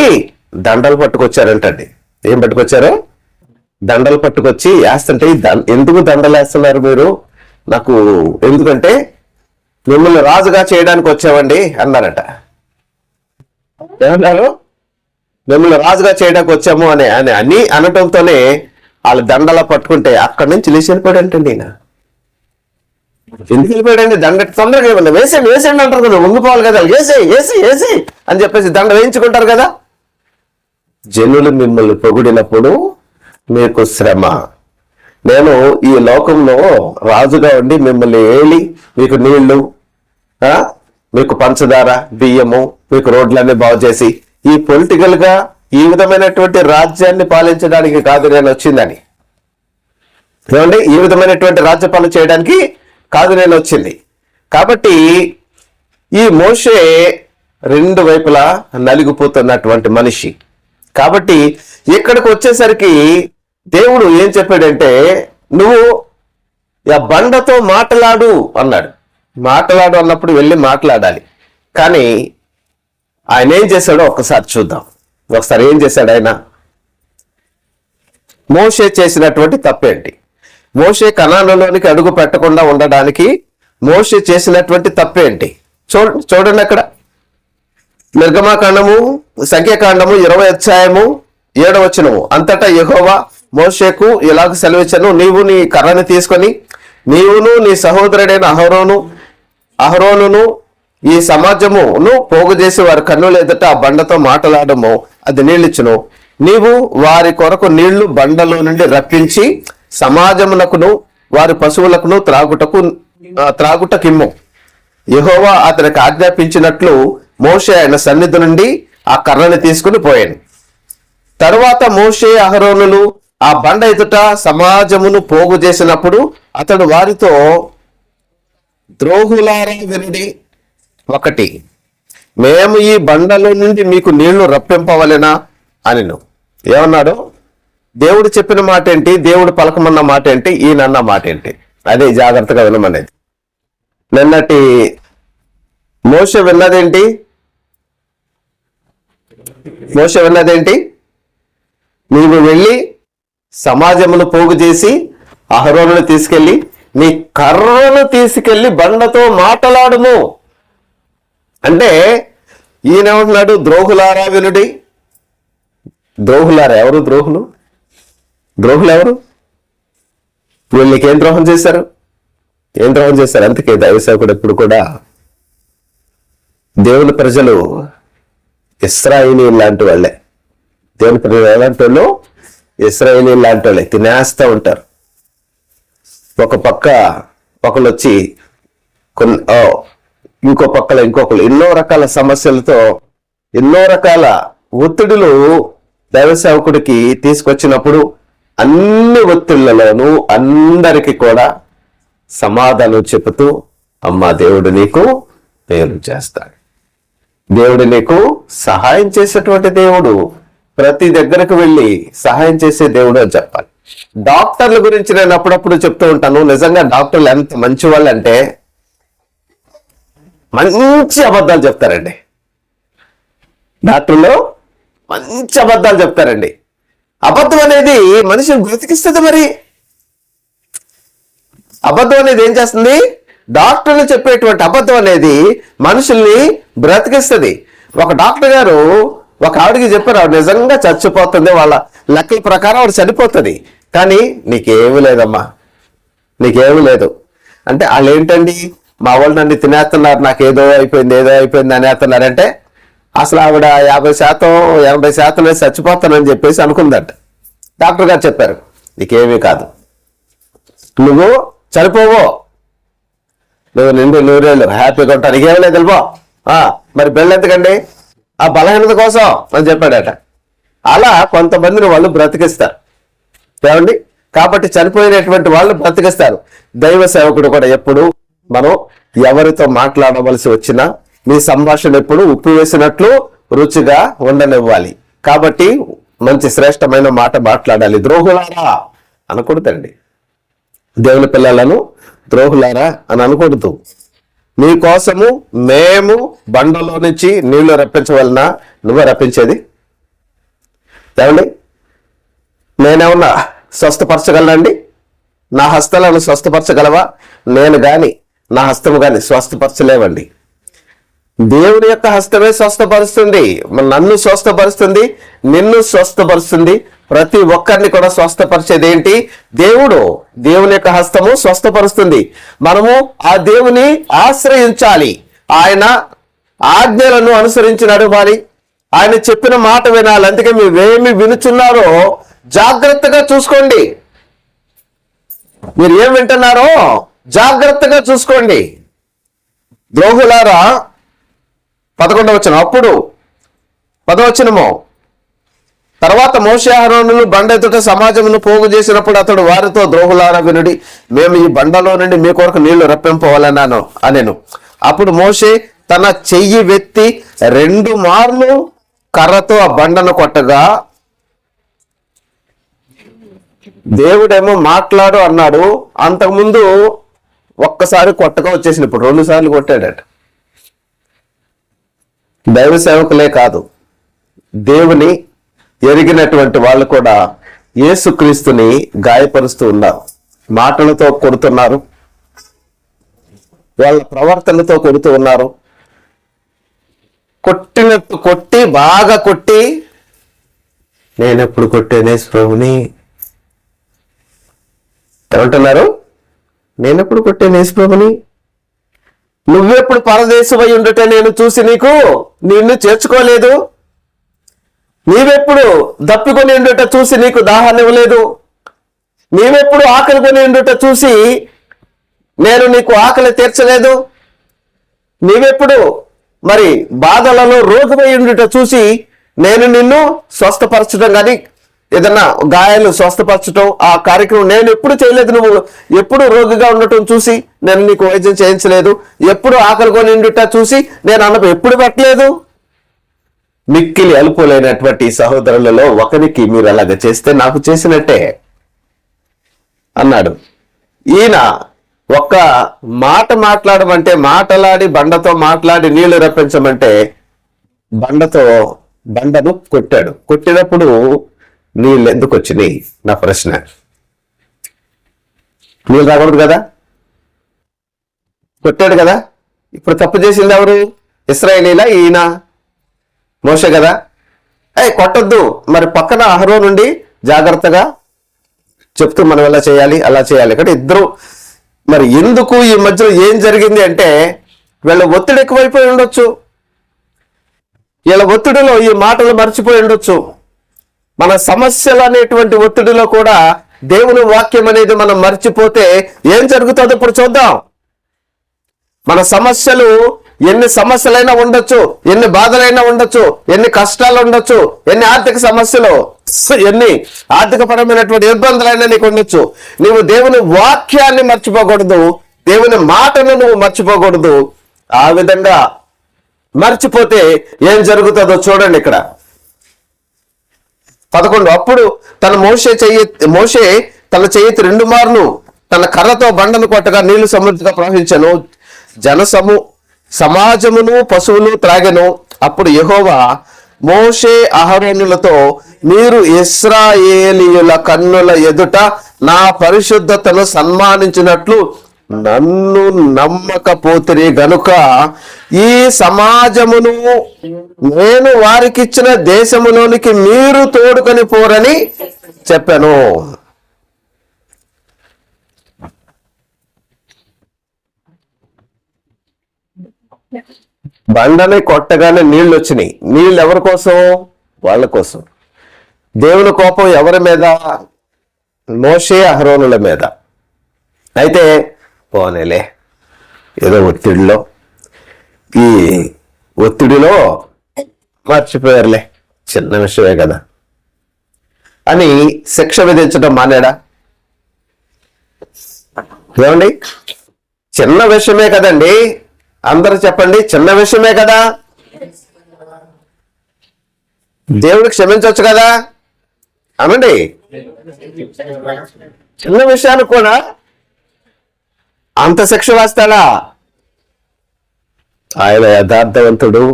దండలు పట్టుకొచ్చారంటండి. ఏం పట్టుకొచ్చారు? దండలు పట్టుకొచ్చి వేస్తుంటే, ఎందుకు దండలు వేస్తున్నారు మీరు నాకు? ఎందుకంటే మిమ్మల్ని రాజుగా చేయడానికి వచ్చామండి అన్నారట. ఏమన్నారు? మిమ్మల్ని రాజుగా చేయడానికి వచ్చాము అని అనటంతోనే వాళ్ళు దండలా పట్టుకుంటే అక్కడి నుంచి లేచి వెళ్ళిపోయాడంటండి ఈయన. ఎందుకు వెళ్ళిపోయాడండి? దండ తొందరగా ఇవ్వండి, వేసేయండి అంటారు కదా, ఉంగిపోవాలి కదా, వేసి అని చెప్పేసి దండ వేయించుకుంటారు కదా. జనులు మిమ్మల్ని పొగిడినప్పుడు మీకు శ్రమ. నేను ఈ లోకంలో రాజుగా ఉండి మిమ్మల్ని ఏలి మీకు నీళ్లు, మీకు పంచదార, బియ్యము, మీకు రోడ్లన్నీ బాగు చేసి ఈ పొలిటికల్ గా ఈ విధమైనటువంటి రాజ్యాన్ని పాలించడానికి కాదు నేను వచ్చిందని. ఏమండి? ఈ విధమైనటువంటి రాజ్యపాలన చేయడానికి కాదు నేను వచ్చింది. కాబట్టి ఈ మోషే రెండు వైపులా నలిగిపోతున్నటువంటి మనిషి. కాబట్టి ఇక్కడికి వచ్చేసరికి దేవుడు ఏం చెప్పాడంటే, నువ్వు ఆ బండతో మాట్లాడు అన్నాడు. మాట్లాడు అన్నప్పుడు వెళ్ళి మాట్లాడాలి. కానీ ఆయన ఏం చేశాడో ఒక్కసారి చూద్దాం. ఒకసారి ఏం చేశాడు ఆయన? మోషే చేసినటువంటి తప్పేంటి? మోషే కనానులోనికి అడుగు పెట్టకుండా ఉండడానికి మోషే చేసినటువంటి తప్పేంటి? చూడండి అక్కడ నిర్గమాకాండము, సంఖ్యాకాండము 20 అధ్యాయము 7వ వచనము. అంతటా యెహోవా మోషేకు ఇలాగ సెలవిచ్చాను, నీవు నీ కర్రని తీసుకొని నీవును నీ సహోదరుడైన అహరోనును ఈ సమాజమును పోగు చేసి వారి కన్నుల ఎదుట ఆ బండతో మాట్లాడము, అది నీళ్ళిచ్చును. నీవు వారి కొరకు నీళ్లు బండలో నుండి రప్పించి సమాజమునకును వారి పశువులకును త్రాగుటకిమ్ము. యెహోవా అతనికి ఆజ్ఞాపించినట్లు మోషే ఆయన సన్నిధి నుండి ఆ కర్రని తీసుకుని పోయాను. తరువాత మోషే అహరోనులు ఆ బండ ఎదుట సమాజమును పోగు చేసినప్పుడు అతడు వారితో, ద్రోహులారా వినుడి, ఒకటి, మేము ఈ బండలో నుండి మీకు నీళ్లు రప్పింపవలెనా అనిను. ఏమన్నాడు? దేవుడు చెప్పిన మాట ఏంటి? దేవుడు పలకమన్న మాట ఏంటి? ఈయనన్న మాట ఏంటి? అదే జాగ్రత్తగా వినమనేది. నిన్నటి మోషే విన్నదేంటి? నీవు వెళ్ళి సమాజమును పోగు చేసి అహరోనును తీసుకెళ్లి నీ కర్రను తీసుకెళ్లి బండతో మాట్లాడుము అంటే, ఈయనేమంటున్నాడు? ద్రోహులారా వినుడి. ద్రోహులారా ఎవరు? ద్రోహులు ఎవరు? వీళ్ళకి ఏం ద్రోహం చేశారు? అందుకే దైవసేవకుడు ఎప్పుడు కూడా దేవుని ప్రజలు ఇశ్రాయేలీ లాంటి వాళ్ళే. దేవుని ప్రజలు ఎలాంటి వాళ్ళు? ఇశ్రాయేలీ లాంటి వాళ్ళే. తినేస్తూ ఉంటారు. ఒక పక్క ఒకళ్ళు వచ్చి ఇంకో పక్కల ఇంకొకరు ఎన్నో రకాల సమస్యలతో ఎన్నో రకాల ఒత్తిడులు దైవ సేవకుడికి తీసుకొచ్చినప్పుడు అన్ని ఒత్తిళ్లలోనూ అందరికీ కూడా సమాధానం చెబుతూ, అమ్మా దేవుడు నీకు మేలు చేస్తాడు, దేవుడు నీకు సహాయం చేసేటువంటి దేవుడు, ప్రతి దగ్గరకు వెళ్ళి సహాయం చేసే దేవుడు అని చెప్పాలి. డాక్టర్ల గురించి నేను అప్పుడప్పుడు చెప్తూ ఉంటాను. నిజంగా డాక్టర్లు ఎంత మంచి వాళ్ళు అంటే మంచి అబద్ధాలు చెప్తారండి. డాక్టర్లు మంచి అబద్ధాలు చెప్తారండి. అబద్ధం అనేది మనిషిని బ్రతికిస్తుంది. మరి అబద్ధం అనేది ఏం చేస్తుంది? డాక్టర్లు చెప్పేటువంటి అబద్ధం అనేది మనుషుల్ని బ్రతికిస్తుంది. ఒక డాక్టర్ గారు ఒక ఆవిడికి చెప్పారు, ఆవిడ నిజంగా చచ్చిపోతుంది, వాళ్ళ లెక్కల ప్రకారం ఆవిడ చనిపోతుంది. కానీ నీకేమీ లేదమ్మా, నీకేమీ లేదు అంటే, వాళ్ళు ఏంటండి మా వాళ్ళు నన్ను తినేస్తున్నారు, నాకు ఏదో అయిపోయింది అనేస్తున్నారంటే, అసలు ఆవిడ 50% 80% చచ్చిపోతానని చెప్పేసి అనుకుందట. డాక్టర్ గారు చెప్పారు, నీకేమీ కాదు, నువ్వు చనిపోవో, నువ్వు నిండు 100 ఏళ్ళు హ్యాపీగా ఉంటావు, నీకేమీ లేదు వెళ్ళిపో. మరి బెళ్ళ ఎందుకండి? ఆ బలహీనత కోసం అని చెప్పాడట. అలా కొంతమందిని వాళ్ళు బ్రతికిస్తారు. ఏమండి? కాబట్టి చనిపోయినటువంటి వాళ్ళు బ్రతికిస్తారు. దైవ సేవకుడు కూడా ఎప్పుడు మనం ఎవరితో మాట్లాడవలసి వచ్చినా మీ సంభాషణ ఎప్పుడు ఉప్పు వేసినట్లు రుచిగా ఉండనివ్వాలి. కాబట్టి మంచి శ్రేష్టమైన మాట మాట్లాడాలి. ద్రోహులారా అనకూడదండి. దేవుని పిల్లలను ద్రోహులారా అని అనకూడదు. మీకోసము మేము బండలో నుంచి నీళ్లు రప్పించవలన నువ్వే రప్పించేది? ఏమండి? నేనేమన్నా స్వస్థపరచగలనండి? నా హస్తాలను స్వస్థపరచగలవా? నేను గాని నా హస్తము గాని స్వస్థపరచలేవండి. దేవుని యొక్క హస్తమే స్వస్థపరుస్తుంది. నన్ను స్వస్థపరుస్తుంది, నిన్ను స్వస్థపరుస్తుంది, ప్రతి ఒక్కరిని కూడా స్వస్థపరిచేది ఏంటి? దేవుడు. దేవుని యొక్క హస్తము స్వస్థపరుస్తుంది. మనము ఆ దేవుని ఆశ్రయించాలి. ఆయన ఆజ్ఞలను అనుసరించి నడవాలి. ఆయన చెప్పిన మాట వినాలి. అందుకే మీరేమి వినుచున్నారో జాగ్రత్తగా చూసుకోండి. మీరు ఏం వింటున్నారో జాగ్రత్తగా చూసుకోండి. ద్రోహులారా 11వ వచనం. అప్పుడు 10వ వచనము, తర్వాత మోషే అహరోనులు బండ ఎదుట సమాజమును పోగు చేసినప్పుడు అతడు వారితో, ద్రోహులారా వినుడి, మేము ఈ బండలో నుండి మీ కొరకు నీళ్లు రప్పింపవాలన్నాను అనెను. అప్పుడు మోషే తన చెయ్యి వెత్తి 2 మార్లు కర్రతో ఆ బండను కొట్టగా, దేవుడేమో మాట్లాడు అన్నాడు. అంతకుముందు ఒక్కసారి కొట్టగా వచ్చేసింది, ఇప్పుడు 2 సార్లు కొట్టాడట. దైవ సేవకులే కాదు, దేవుని ఎరిగినటువంటి వాళ్ళు కూడా యేసుక్రీస్తుని గాయపరుస్తూ ఉన్నారు. మాటలతో కొడుతున్నారు, వాళ్ళ ప్రవర్తనతో కొడుతూ ఉన్నారు. కొట్టినట్టు కొట్టి, బాగా కొట్టి, నేనెప్పుడు కొట్టేనే ప్రభుని ఏమంటున్నారు? నేనెప్పుడు కొట్టేనే ప్రభుని, నువ్వెప్పుడు పరదేశమై ఉండుట నేను చూసి నిన్ను చేర్చుకోలేదు, నీవెప్పుడు దప్పికొని ఉండుట చూసి నీకు దాహాన్ని ఇవ్వలేదు, నీవెప్పుడు ఆకలి కొని ఉండుట చూసి నేను నీకు ఆకలి తీర్చలేదు, నీవెప్పుడు మరి బాధలలో రోగమై ఉండుట చూసి నేను నిన్ను స్వస్థపరచడం కానీ ఏదన్నా గాయాలు స్వస్థపరచడం ఆ కార్యక్రమం నేను ఎప్పుడు చేయలేదు. నువ్వు ఎప్పుడు రోగిగా ఉండటం చూసి నేను నీకు వైద్యం చేయించలేదు, ఎప్పుడు ఆకలి కొని ఉండుట చూసి నేను అన్నపు ఎప్పుడు పెట్టలేదు. మిక్కిలి అలుపులైనటువంటి సహోదరులలో ఒకరికి మీరు అలాగ చేస్తే నాకు చేసినట్టే అన్నాడు. ఈయన ఒక్క మాట మాట్లాడమంటే, మాటలాడి బండతో మాట్లాడి నీళ్లు రప్పించమంటే బండను కొట్టాడు. కొట్టినప్పుడు నీళ్ళు ఎందుకు వచ్చినాయి? నా ప్రశ్న. నీళ్ళు రాకూడదు కదా, కొట్టాడు కదా. ఇప్పుడు తప్పు చేసింది ఎవరు? ఇశ్రాయేలీలా? ఈయన మోషే కదా. కొట్టొద్దు. మరి పక్కన అహరో నుండి జాగ్రత్తగా చెప్తూ మనం ఎలా చేయాలి అలా చేయాలి. కానీ ఇద్దరు మరి ఎందుకు ఈ మధ్యలో ఏం జరిగింది అంటే, వీళ్ళ ఒత్తిడి ఎక్కువైపోయి ఉండొచ్చు, వీళ్ళ ఒత్తిడిలో ఈ మాటలు మర్చిపోయి ఉండొచ్చు. మన సమస్యలు అనేటువంటి ఒత్తిడిలో కూడా దేవుని వాక్యం అనేది మనం మర్చిపోతే ఏం జరుగుతుందో ఇప్పుడు చూద్దాం. మన సమస్యలు ఎన్ని సమస్యలైనా ఉండొచ్చు, ఎన్ని బాధలైనా ఉండొచ్చు, ఎన్ని కష్టాలు ఉండొచ్చు, ఎన్ని ఆర్థిక సమస్యలు, ఎన్ని ఆర్థిక పరమైనటువంటి ఇబ్బందులైనా నీకు ఉండొచ్చు. నీవు దేవుని వాక్యాన్ని మర్చిపోకూడదు, దేవుని మాటను నువ్వు మర్చిపోకూడదు. ఆ విధంగా మర్చిపోతే ఏం జరుగుతుందో చూడండి ఇక్కడ 11. అప్పుడు మోషే తన చెయ్యి 2 మార్లు తన కర్రతో బండను కొట్టగా నీళ్లు సమృద్ధిగా ప్రవహించెను. సమాజమును పశువులు త్రాగెను. అప్పుడు యెహోవా మోషే అహరోనులతో, మీరు ఇశ్రాయేలీయుల కన్నుల ఎదుట నా పరిశుద్ధతను సన్మానించినట్లు నన్ను నమ్మకపోతిరి గనుక ఈ సమాజమును నేను వారికిచ్చిన దేశములోనికి మీరు తోడుకొని పోరని చెప్పాను. బండని కొట్టగానే నీళ్ళు వచ్చినాయి. నీళ్ళు ఎవరి కోసం? వాళ్ళ కోసం. దేవుని కోపం ఎవరి మీద? మోషే అహరోనుల మీద. అయితే పోనేలే, ఏదో ఈ ఒత్తిడిలో మర్చిపోయారులే, చిన్న విషయమే కదా అని శిక్ష విధించడం మానేడా? ఏమండి, చిన్న విషయమే కదండి. అందరూ చెప్పండి, చిన్న విషయమే కదా. దేవుడికి క్షమించవచ్చు కదా అనండి. చిన్న విషయానికి కూడా అంత శిక్ష వేస్తాడా? ఆయన యథార్థవంతుడు,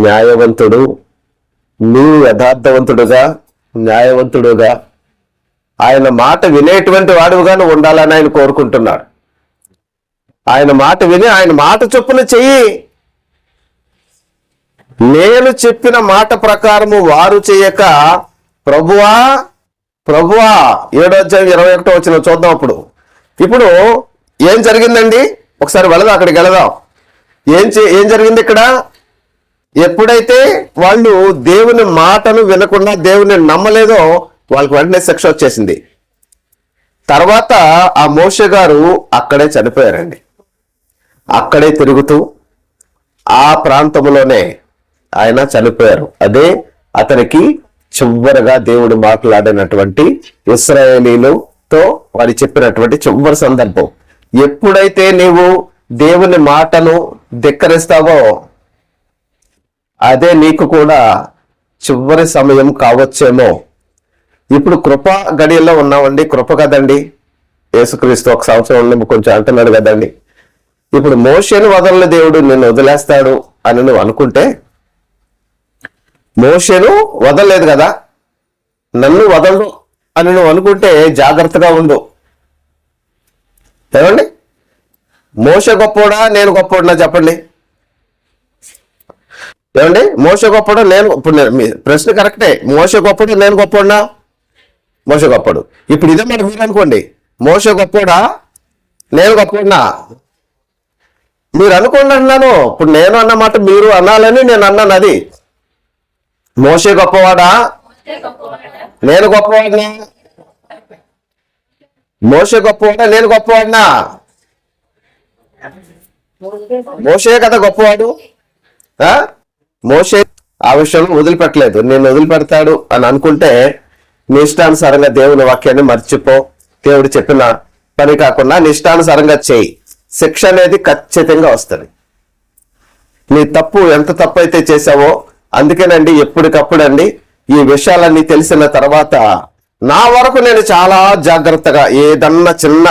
న్యాయవంతుడు. నీవు యథార్థవంతుడుగా, న్యాయవంతుడుగా, ఆయన మాట వినేటువంటి వాడుగా నువ్వు ఉండాలని ఆయన కోరుకుంటున్నాడు. ఆయన మాట విని ఆయన మాట చొప్పున చెయ్యి. నేను చెప్పిన మాట ప్రకారము వారు చేయక ప్రభువా ప్రభువా 7:21 చూద్దాం. ఇప్పుడు ఏం జరిగిందండి? ఒకసారి వెళదాం, అక్కడికి వెళదాం. ఏం జరిగింది ఇక్కడ? ఎప్పుడైతే వాళ్ళు దేవుని మాటను వినకుండా దేవుని నమ్మలేదో వాళ్ళకి వెంటనే శిక్ష వచ్చేసింది. తర్వాత ఆ మోషే గారు అక్కడే చనిపోయారండి. అక్కడే తిరుగుతూ ఆ ప్రాంతంలోనే ఆయన చనిపోయారు. అదే అతనికి చివరిగా దేవుడు మాట్లాడినటువంటి ఇశ్రాయేలీలతో వాడు చెప్పినటువంటి చివరి సందర్భం. ఎప్పుడైతే నీవు దేవుని మాటను ధిక్కరిస్తావో అదే నీకు కూడా చివరి సమయం కావచ్చేమో. ఇప్పుడు కృప గడియల్లో ఉన్నామండి. కృప కదండి, యేసుక్రీస్తు 1 సంవత్సరం కొంచెం అంటున్నాడు కదండి. ఇప్పుడు మోషేను వదలని దేవుడు నిన్ను వదిలేస్తాడు అని నువ్వు అనుకుంటే, మోషేను వదలలేదు కదా, నన్ను వదలడు అని నువ్వు అనుకుంటే జాగ్రత్తగా ఉండు. ఏమండి? మోషే గొప్పోడా నేను గొప్పోడినా చెప్పండి. ఏమండి? మోషే గొప్పడు నేను, ఇప్పుడు ప్రశ్న కరెక్టే. మోషే గొప్పడు నేను గొప్పోడినా? మోషే గొప్పడు. ఇప్పుడు ఇదే మాట మీరు అనుకోండి, మోషే గొప్పోడా నేను గొప్పోడినా? మీరు అనుకోండి అన్నాను. ఇప్పుడు నేను అన్న మాట మీరు అనాలని నేను అన్నాను. అది మోషే గొప్పవాడా నేను గొప్పవాడినా? మోషే గొప్పవాడా నేను గొప్పవాడినా? మోషే కదా గొప్పవాడు. మోషే ఆ విషయంలో వదిలిపెట్టలేదు. నేను వదిలిపెడతాడు అని అనుకుంటే నీ ఇష్టానుసారంగా దేవుని వాక్యాన్ని మర్చిపో. దేవుడు చెప్పిన పని కాకుండా నీ ఇష్టానుసారంగా చేయి. శిక్ష అనేది ఖచ్చితంగా వస్తుంది. నీ తప్పు ఎంత తప్పు అయితే చేసావో, అందుకేనండి ఎప్పటికప్పుడు అండి ఈ విషయాలన్నీ తెలిసిన తర్వాత నా వరకు నేను చాలా జాగ్రత్తగా, ఏదన్నా చిన్న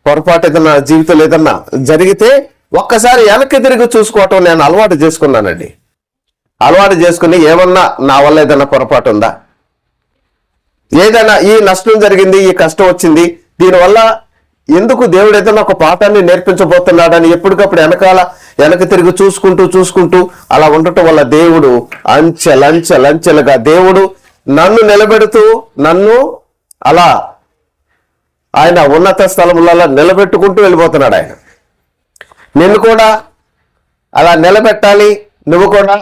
పొరపాటు ఏదన్నా జీవితంలో ఏదన్నా జరిగితే ఒక్కసారి వెనక్కి తిరిగి చూసుకోవటం నేను అలవాటు చేసుకున్నానండి. అలవాటు చేసుకుని ఏమన్నా నా వల్ల ఏదన్నా పొరపాటు ఉందా, ఏదైనా ఈ నష్టం జరిగింది, ఈ కష్టం వచ్చింది, దీనివల్ల ఎందుకు దేవుడు ఏదైనా ఒక పాఠాన్ని నేర్పించబోతున్నాడని ఎప్పటికప్పుడు వెనక తిరిగి చూసుకుంటూ అలా ఉండటం వల్ల దేవుడు అంచెలంచెలుగా దేవుడు నన్ను నిలబెడుతూ నన్ను అలా ఆయన ఉన్నత స్థలములలో నిలబెట్టుకుంటూ వెళ్ళిపోతున్నాడు. ఆయన నిన్ను కూడా అలా నిలబెట్టాలి. నువ్వు కూడా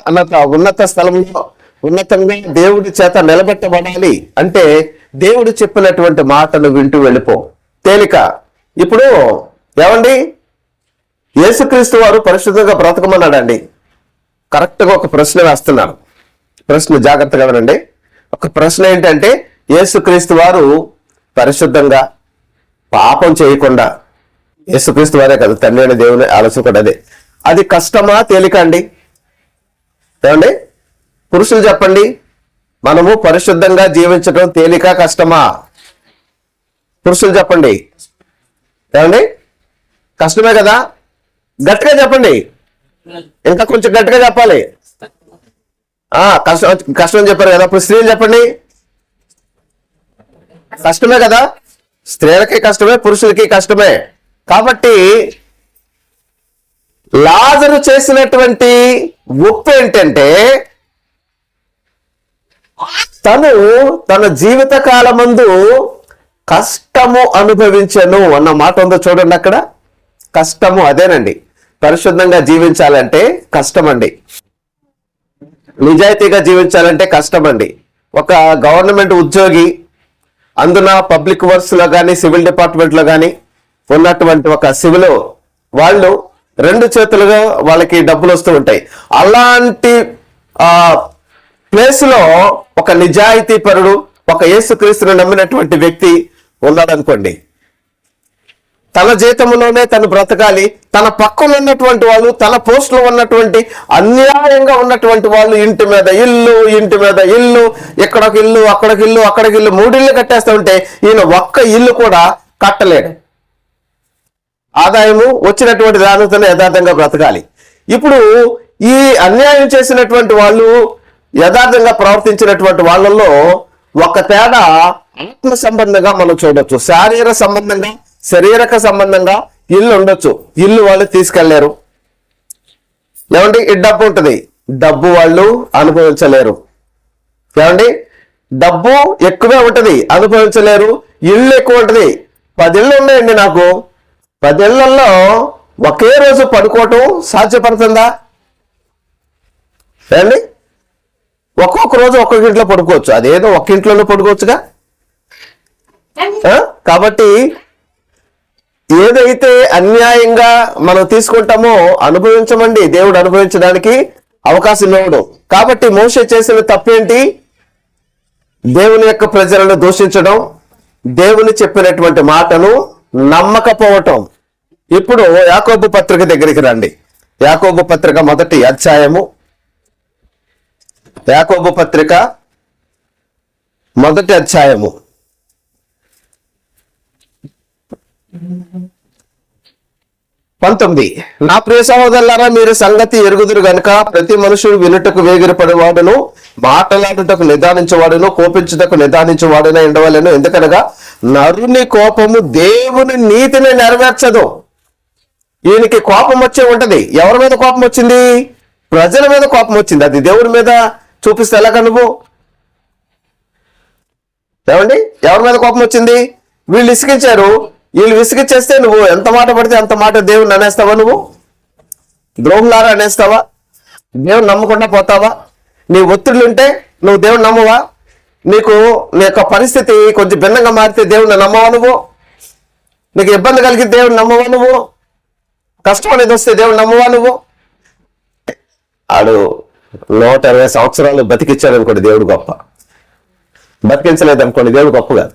ఉన్నత స్థలంలో ఉన్నతంగా దేవుడి చేత నిలబెట్టబడాలి అంటే దేవుడు చెప్పినటువంటి మాటను వింటూ వెళ్ళిపో. తేలిక. ఇప్పుడు ఏమండి, యేసుక్రీస్తు వారు పరిశుద్ధంగా బ్రతకమన్నాడండి. కరెక్ట్గా ఒక ప్రశ్న వేస్తున్నాను. ప్రశ్న జాగ్రత్తగా వినండి. ఒక ప్రశ్న ఏంటంటే, యేసుక్రీస్తు వారు పరిశుద్ధంగా పాపం చేయకుండా, యేసుక్రీస్తు వారే కదా తండ్రి అయిన దేవుని ఆలోచన కూడా అదే. అది కష్టమా తేలిక అండి? ఏమండి పురుషులు చెప్పండి, మనము పరిశుద్ధంగా జీవించడం తేలిక కష్టమా? పురుషులు చెప్పండి. ఏమండి కష్టమే కదా? గట్టిగా చెప్పండి, ఇంకా కొంచెం గట్టిగా చెప్పాలి. కష్టం చెప్పారు కదా. ఇప్పుడు స్త్రీలు చెప్పండి, కష్టమే కదా? స్త్రీలకి కష్టమే, పురుషులకి కష్టమే. కాబట్టి లాజరు చేసినటువంటి ఒప్పు ఏంటంటే, తను తన జీవిత కాలమందు కష్టము అనుభవించను అన్న మాట ఉందో చూడండి. అక్కడ కష్టము అదేనండి. పరిశుద్ధంగా జీవించాలంటే కష్టమండి. నిజాయితీగా జీవించాలంటే కష్టమండి. ఒక గవర్నమెంట్ ఉద్యోగి, అందున పబ్లిక్ వర్క్స్ లో కానీ సివిల్ డిపార్ట్మెంట్ లో కానీ ఉన్నటువంటి ఒక సివిల్ వాళ్ళు 2 చేతులుగా వాళ్ళకి డబ్బులు వస్తూ ఉంటాయి. అలాంటి ప్లేస్ లో ఒక నిజాయితీ పరుడు, ఒక యేసుక్రీస్తును నమ్మినటువంటి వ్యక్తి ఉన్నాడనుకోండి, తన జీతంలోనే తను బ్రతకాలి. తన పక్కన ఉన్నటువంటి వాళ్ళు, తన పోస్టులో ఉన్నటువంటి అన్యాయంగా ఉన్నటువంటి వాళ్ళు ఇంటి మీద ఇల్లు, ఇంటి మీద ఇల్లు, ఇక్కడొక ఇల్లు, అక్కడికి ఇల్లు, అక్కడికి ఇల్లు, 3 ఇళ్ళు కట్టేస్తూ ఉంటే ఈయన ఒక్క ఇల్లు కూడా కట్టలేడు. ఆదాయము వచ్చినటువంటి దానితోనే యథార్థంగా బ్రతకాలి. ఇప్పుడు ఈ అన్యాయం చేసినటువంటి వాళ్ళు, యథార్థంగా ప్రవర్తించినటువంటి వాళ్ళల్లో ఒక తేడా ఆత్మ సంబంధంగా మనం చూడొచ్చు. శారీరక సంబంధంగా ఇల్లు ఉండొచ్చు, ఇల్లు వాళ్ళు తీసుకెళ్లారు. ఏమండి ఈ డబ్బు ఉంటుంది, డబ్బు వాళ్ళు అనుభవించలేరు. ఏమండి, డబ్బు ఎక్కువే ఉంటది, అనుభవించలేరు. ఇళ్ళు ఎక్కువ ఉంటది. 10 ఇళ్ళు ఉన్నాయండి నాకు. 10 ఇళ్లలో ఒకే రోజు పడుకోవటం సాధ్యపడుతుందా? ఏమండి, ఒక్కొక్క రోజు ఒక్కొక్క ఇంట్లో పడుకోవచ్చు. అదేదో ఒక్క ఇంట్లోనే పడుకోవచ్చుగా. కాబట్టి ఏదైతే అన్యాయంగా మనం తీసుకుంటామో అనుభవించమండి. దేవుడు అనుభవించడానికి అవకాశం ఇవ్వడు. కాబట్టి మోషే చేసిన తప్పేంటి? దేవుని యొక్క ప్రజలను దూషించడం, దేవుని చెప్పినటువంటి మాటను నమ్మకపోవటం. ఇప్పుడు యాకోబు పత్రిక దగ్గరికి రండి. యాకోబు పత్రిక 1వ అధ్యాయము. యాకోబు పత్రిక 1వ అధ్యాయము 19. నా ప్రియ సహోదరులారా, మీరు సంగతి ఎరుగుదురు గనుక ప్రతి మనుషుడు వినుటకు వేగిరపడేవాడును, మాట్లాడుటకు నిదానించేవాడును, కోపించుటకు నిదానించేవాడును ఉండవలను. ఎందుకనగా నరుని కోపము దేవుని నీతిని నెరవేర్చదు. ఈయనకి కోపం వచ్చే ఉంటది. ఎవరి మీద కోపం వచ్చింది? ప్రజల మీద కోపం వచ్చింది. అది దేవుడి మీద చూపిస్తే ఎలాగ నువ్వు? ఏమండి, ఎవరి మీద కోపం వచ్చింది? వీళ్ళు ఇసుకించారు. వీళ్ళు విసిగిచ్చేస్తే నువ్వు ఎంత మాట పడితే అంత మాట దేవుడిని అనేస్తావా? నువ్వు ద్రోహులారా అనేస్తావా? దేవుని నమ్మకుండా పోతావా? నీ ఒత్తిళ్ళు ఉంటే నువ్వు దేవుని నమ్మవా? నీ యొక్క పరిస్థితి కొంచెం భిన్నంగా మారితే దేవుడిని నమ్మవా? నువ్వు నీకు ఇబ్బంది కలిగి దేవుడిని నమ్మవా? నువ్వు కష్టం అనేది వస్తే దేవుడిని నమ్మవా? నువ్వు ఆడు 120 సంవత్సరాలు బతికిచ్చాడు అనుకోండి, దేవుడు గొప్ప. బతికించలేదు అనుకోండి, దేవుడు గొప్ప కాదు.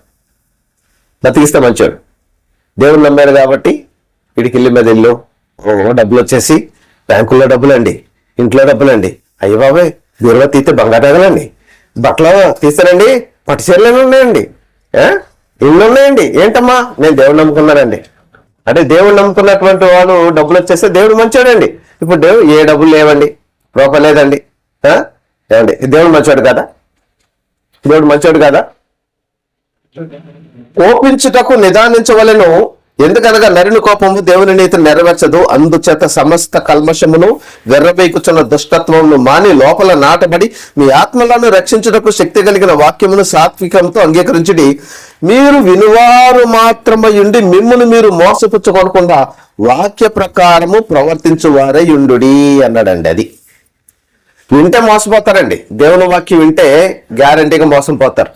బతికిస్తే మంచోడు. దేవుడు నమ్మాడు కాబట్టి వీడికి ఇల్లు మీద ఇల్లు, డబ్బులు వచ్చేసి బ్యాంకుల్లో డబ్బులండి, ఇంట్లో డబ్బులండి. అయ్య బాబాయ్, బీరువా తీస్తే బంగారు నగలండి, బట్టలు తీస్తారండి, పట్టు చీరలు ఉన్నాయండి, ఇల్లు ఉన్నాయండి. ఏంటమ్మా, నేను దేవుడు నమ్ముకున్నానండి. అంటే దేవుడు నమ్ముకున్నటువంటి వాడు డబ్బులు వచ్చేస్తే దేవుడు మంచోడండి. ఇప్పుడు ఏ డబ్బులు లేవండి, రూపాయి లేదండి. ఏమండి, దేవుడు మంచోడు కదా? దేవుడు మంచోడు కదా? కోపించుటకు నిదానించవలెను, ఎందుకనగా నరుని కోపము దేవుని నీతిని నెరవేర్చదు. అందుచేత సమస్త కల్మషమును వెర్రబేకుచున్న దుష్టత్వమును మాని లోపల నాటబడి మీ ఆత్మలను రక్షించుటకు శక్తి కలిగిన వాక్యమును సాత్వికంతో అంగీకరించుడి. మీరు వినువారు మాత్రమై ఉండి మిమ్మును మీరు మోసపుచ్చుకోకుండా వాక్య ప్రకారము ప్రవర్తించువారై ఉండుడి అన్నాడండి. అది వింటే మోసపోతారండి. దేవుని వాక్యం వింటే గ్యారంటీగా మోసం పోతారు.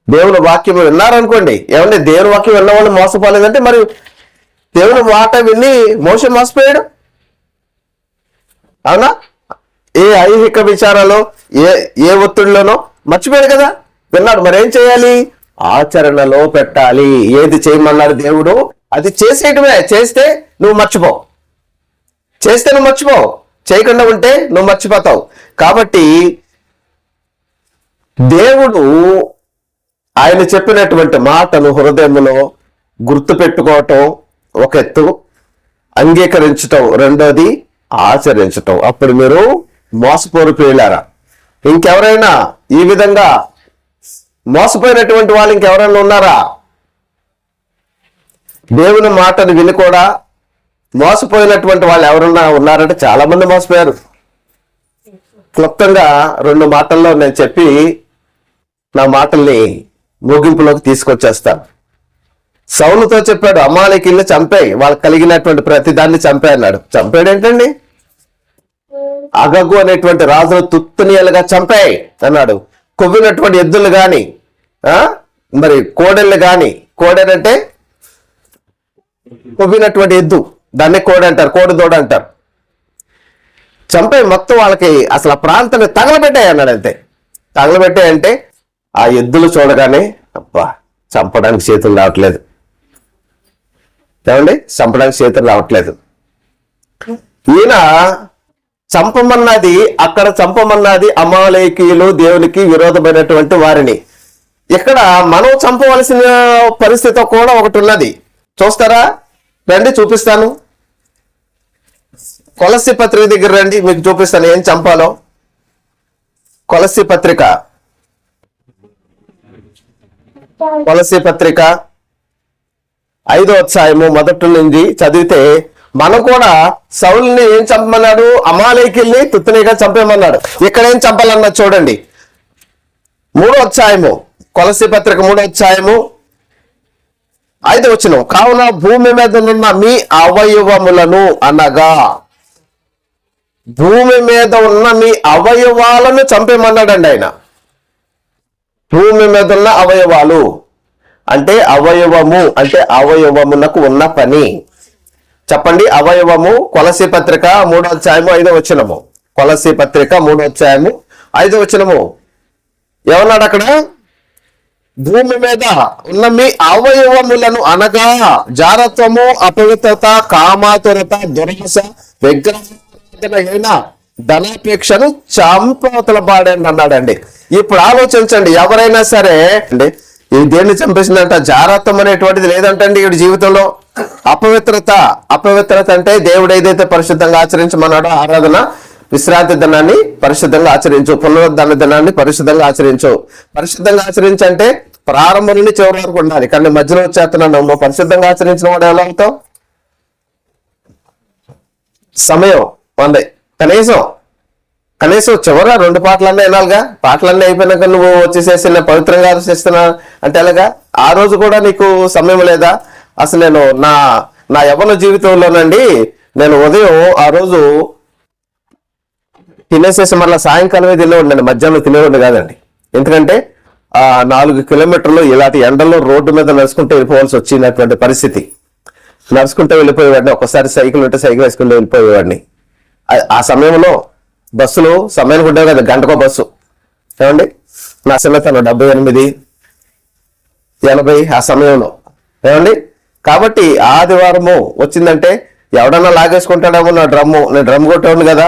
దేవుని వాక్యం విన్నారనుకోండి, ఏమంటే దేవుని వాక్యం విన్నవాళ్ళు మోసపోలేదంటే మరి దేవుని మాట విని మోసే మోసపోయాడు. అవునా? ఏ ఐహిక విచారాలు, ఏ ఒత్తిడిలోనో మర్చిపోయాడు కదా, విన్నాడు. మరి ఏం చేయాలి? ఆచరణలో పెట్టాలి. ఏది చేయమన్నాడు దేవుడు అది చేసేయటమే. చేస్తే నువ్వు మర్చిపోవు, చేస్తే నువ్వు మర్చిపోవు, చేయకుండా ఉంటే నువ్వు మర్చిపోతావు. కాబట్టి దేవుడు ఆయన చెప్పినటువంటి మాటను హృదయంలో గుర్తు పెట్టుకోవటం ఒక ఎత్తు, అంగీకరించటం రెండోది, ఆచరించటం. అప్పుడు మీరు మోసపోరు ప్రియులారా. ఇంకెవరైనా ఈ విధంగా మోసపోయినటువంటి వాళ్ళు ఇంకెవరైనా ఉన్నారా? దేవుని మాటను విని కూడా మోసపోయినటువంటి వాళ్ళు ఎవరన్నా ఉన్నారంటే చాలా మంది మోసపోయారు. క్లుప్తంగా 2 మాటల్లో నేను చెప్పి నా మాటల్ని ముగింపులోకి తీసుకొచ్చేస్తాను. సౌలుతో చెప్పాడు, అమాలేకీయుల్ని చంపేయి, వాళ్ళకి కలిగినటువంటి ప్రతి దాన్ని చంపే అన్నాడు. చంపాడు ఏంటండి? అగగు అనేటువంటి రాజును తుత్తునియలుగా చంపేయి అన్నాడు. కొవ్వినటువంటి ఎద్దులు గాని, మరి కోడెళ్ళు గాని, కోడెనంటే కొవ్వినటువంటి ఎద్దు, దాన్ని కోడి అంటారు, కోడి దూడ అంటారు. చంపే మొత్తం వాళ్ళకి అసలు ఆ ప్రాంతాన్ని తగలబెట్టాయి అన్నాడు. అంతే, తగలబెట్టాయంటే ఆ ఎద్దులు చూడగానే అబ్బా చంపడానికి చేతులు రావట్లేదు. ఏమండి, చంపడానికి చేతులు రావట్లేదు. ఈయన చంపమన్నది, అక్కడ చంపమన్నది అమాలేకీయులు, దేవునికి విరోధమైనటువంటి వారిని. ఇక్కడ మనం చంపవలసిన పరిస్థితి కూడా ఒకటి ఉన్నది. చూస్తారా? రండి, చూపిస్తాను. కొలస్సీ పత్రిక దగ్గర రండి, మీకు చూపిస్తాను ఏం చంపాలో. కొలస్సీ పత్రిక 5వ అధ్యాయము 1 నుంచి చదివితే మనం కూడా సౌలుని ఏం చంపమన్నాడు? అమాలేకెళ్ళి తుత్తనీగా చంపేమన్నాడు. ఇక్కడ ఏం చంపాలన్నా చూడండి, 3వ అధ్యాయము, కొలస్సీ పత్రిక 3వ అధ్యాయము 5వ వచనం. కావున భూమి మీద ఉన్న మీ అవయవములను, అనగా భూమి మీద ఉన్న మీ అవయవాలను చంపేమన్నాడండి ఆయన. భూమి మీద ఉన్న అవయవాలు అంటే అవయవము అంటే అవయవమునకు ఉన్న పని. చెప్పండి, అవయవము. కొలస్సీ పత్రిక 3వ అధ్యాయము 5వ వచనము. కొలస్సీ పత్రిక 3వ అధ్యాయము 5వ వచనము ఏమన్నాడు అక్కడ? భూమి మీద ఉన్న మీ అవయవములను, అనగా జారత్వము, అపవిత్రత, కామాతురత, దురాశ, విగ్రహ, ధనాపేక్షను చంపవతల పాడండి అన్నాడండి. ఇప్పుడు ఆలోచించండి, ఎవరైనా సరే అండి ఈ దేన్ని చంపేసిందంట? జారత్వం అనేటువంటిది లేదంటండి ఈ జీవితంలో. అపవిత్రత అంటే దేవుడు ఏదైతే పరిశుద్ధంగా ఆచరించమన్నాడో, ఆరాధన, విశ్రాంతి దినాన్ని పరిశుద్ధంగా ఆచరించు, పునరుద్ధరణ దినాన్ని పరిశుద్ధంగా ఆచరించు. పరిశుద్ధంగా ఆచరించంటే ప్రారంభం నుండి చివరి వరకు ఉండాలి. కానీ మధ్యలో వచ్చేస్తున్నాను, నువ్వు పరిశుద్ధంగా ఆచరించిన వాడు ఎలా అవుతావు? సమయం ఉంది, కనీసం చివర 2 పాటలన్నీ వినాలిగా. పాటలన్నీ అయిపోయినాక నువ్వు వచ్చేసేసి నేను పవిత్రంగా ఆలోచిస్తున్నా అంటే ఎలాగా? ఆ రోజు కూడా నీకు సమయం లేదా? అసలు నేను నా యవ్వన జీవితంలోనండి, నేను ఉదయం ఆ రోజు తినేసేసి మళ్ళీ సాయంకాలమే తినేవాడిని, నేను మధ్యాహ్నం తినేవాడిని కాదండి. ఎందుకంటే 4 కిలోమీటర్లు ఇలాంటి ఎండల్లో రోడ్డు మీద నడుచుకుంటూ వెళ్ళిపోవాల్సి వచ్చినటువంటి పరిస్థితి. నడుచుకుంటూ వెళ్ళిపోయేవాడిని, ఒక్కసారి సైకిల్ ఉంటే సైకిల్ వేసుకుంటూ వెళ్ళిపోయేవాడిని. ఆ సమయంలో బస్సులు సమయానికి ఉండేవి కదా, గంటకో బస్సు. ఏమండి, నా చిన్నతనం 78, 80 ఆ సమయంలో. ఏమండి, కాబట్టి ఆదివారము వచ్చిందంటే ఎవడన్నా లాగేసుకుంటాడేమో నా డ్రమ్ము. నేను డ్రమ్ కొట్టేవాడిని కదా,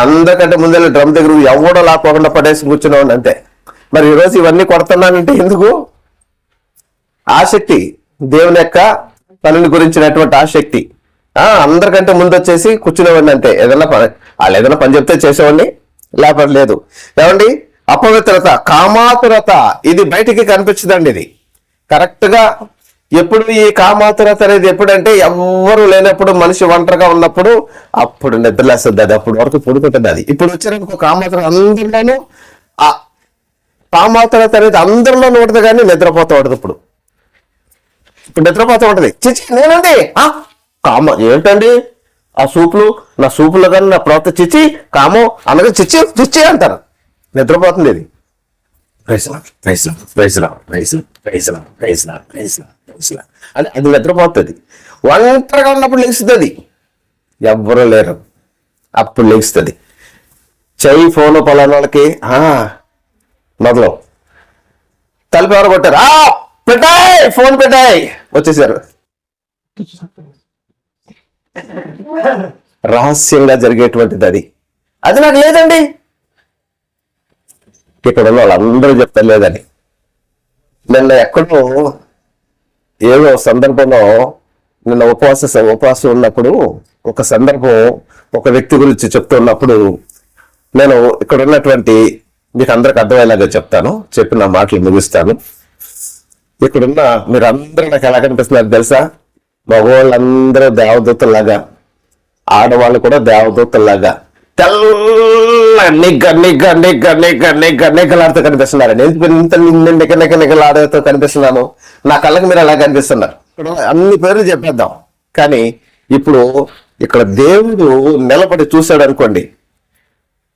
అందరికంటే ముందే డ్రమ్ దగ్గర ఎవడో లాక్కోకుండా పడేసి కూర్చునేవాడిని అంతే. మరి ఈరోజు ఇవన్నీ కొడుతున్నానంటే ఎందుకు? ఆసక్తి, దేవుని యొక్క పనిని గురించినటువంటి ఆసక్తి. అందరికంటే ముందు వచ్చేసి కూర్చునేవాడిని అంతే. వాళ్ళు ఏదైనా పని చెప్తే చేసేవాడిని, లేకపోతే లేదు. ఏమండి, అపవిత్రత, కామాతురత, ఇది బయటికి కనిపించదండి. ఇది కరెక్ట్ గా ఎప్పుడు ఈ కామాతురత అనేది ఎప్పుడంటే ఎవ్వరు లేనప్పుడు, మనిషి ఒంటరిగా ఉన్నప్పుడు అప్పుడు నిద్రలేస్తుంది. అది అప్పుడు వరకు పడుకుంటుంది. అది ఇప్పుడు వచ్చారనుకో కామాతురత అందరిలోనూ, ఆ కామాతురత అనేది అందరిలోనూ ఉంటుంది, కానీ నిద్రపోతూ ఉంటుంది. ఇప్పుడు నిద్రపోతూ ఉంటుంది. చిచ్చి నేనండి ఏంటండి ఆ సూపులు, నా సూపులు కానీ నా ప్రవర్త చిచ్చి కామో అనగా చిచ్చి అంటారు. నిద్రపోతుంది ఇది. అది నిద్రపోతుంది. ఒంటరిగా ఉన్నప్పుడు లెగుస్తుంది. అది ఎవ్వరూ లేరు అప్పుడు లెగుస్తుంది. చెయ్యి ఫోన్ పలానా వాళ్ళకి మొదలు తలుపు ఎవరు కొట్టారు, పెట్టాయి ఫోన్ పెట్టాయి, వచ్చేసారు. రహస్యంగా జరిగేటువంటిది అది నాకు లేదండి. ఇక్కడ ఉన్న వాళ్ళందరూ చెప్తారు లేదని. నిన్న ఎక్కడో ఏదో సందర్భంలో, నిన్న ఉపవాసం ఉన్నప్పుడు ఒక సందర్భం, ఒక వ్యక్తి గురించి చెప్తున్నప్పుడు నేను ఇక్కడ ఉన్నటువంటి మీకు అందరికి అర్థమయ్యేలాగా చెప్తాను, చెప్పి నా మాటలు ముగిస్తాను. ఇక్కడున్న మీరందరూ నాకు ఎలా కనిపిస్తున్నారు తెలుసా? మగవాళ్ళందరూ దేవదూతల్లాగా, ఆడవాళ్ళు కూడా దేవదూతల్లాగా తెల్ల నిగ్గలాడుతూ కనిపిస్తున్నారండి. ఇంత నిగ్గలాడుతూ కనిపిస్తున్నాను. నా కళ్ళకి మీరు ఎలా కనిపిస్తున్నారు? ఇక్కడ అన్ని పేర్లు చెప్పేద్దాం, కానీ ఇప్పుడు ఇక్కడ దేవుడు నిలబడి చూశాడు అనుకోండి.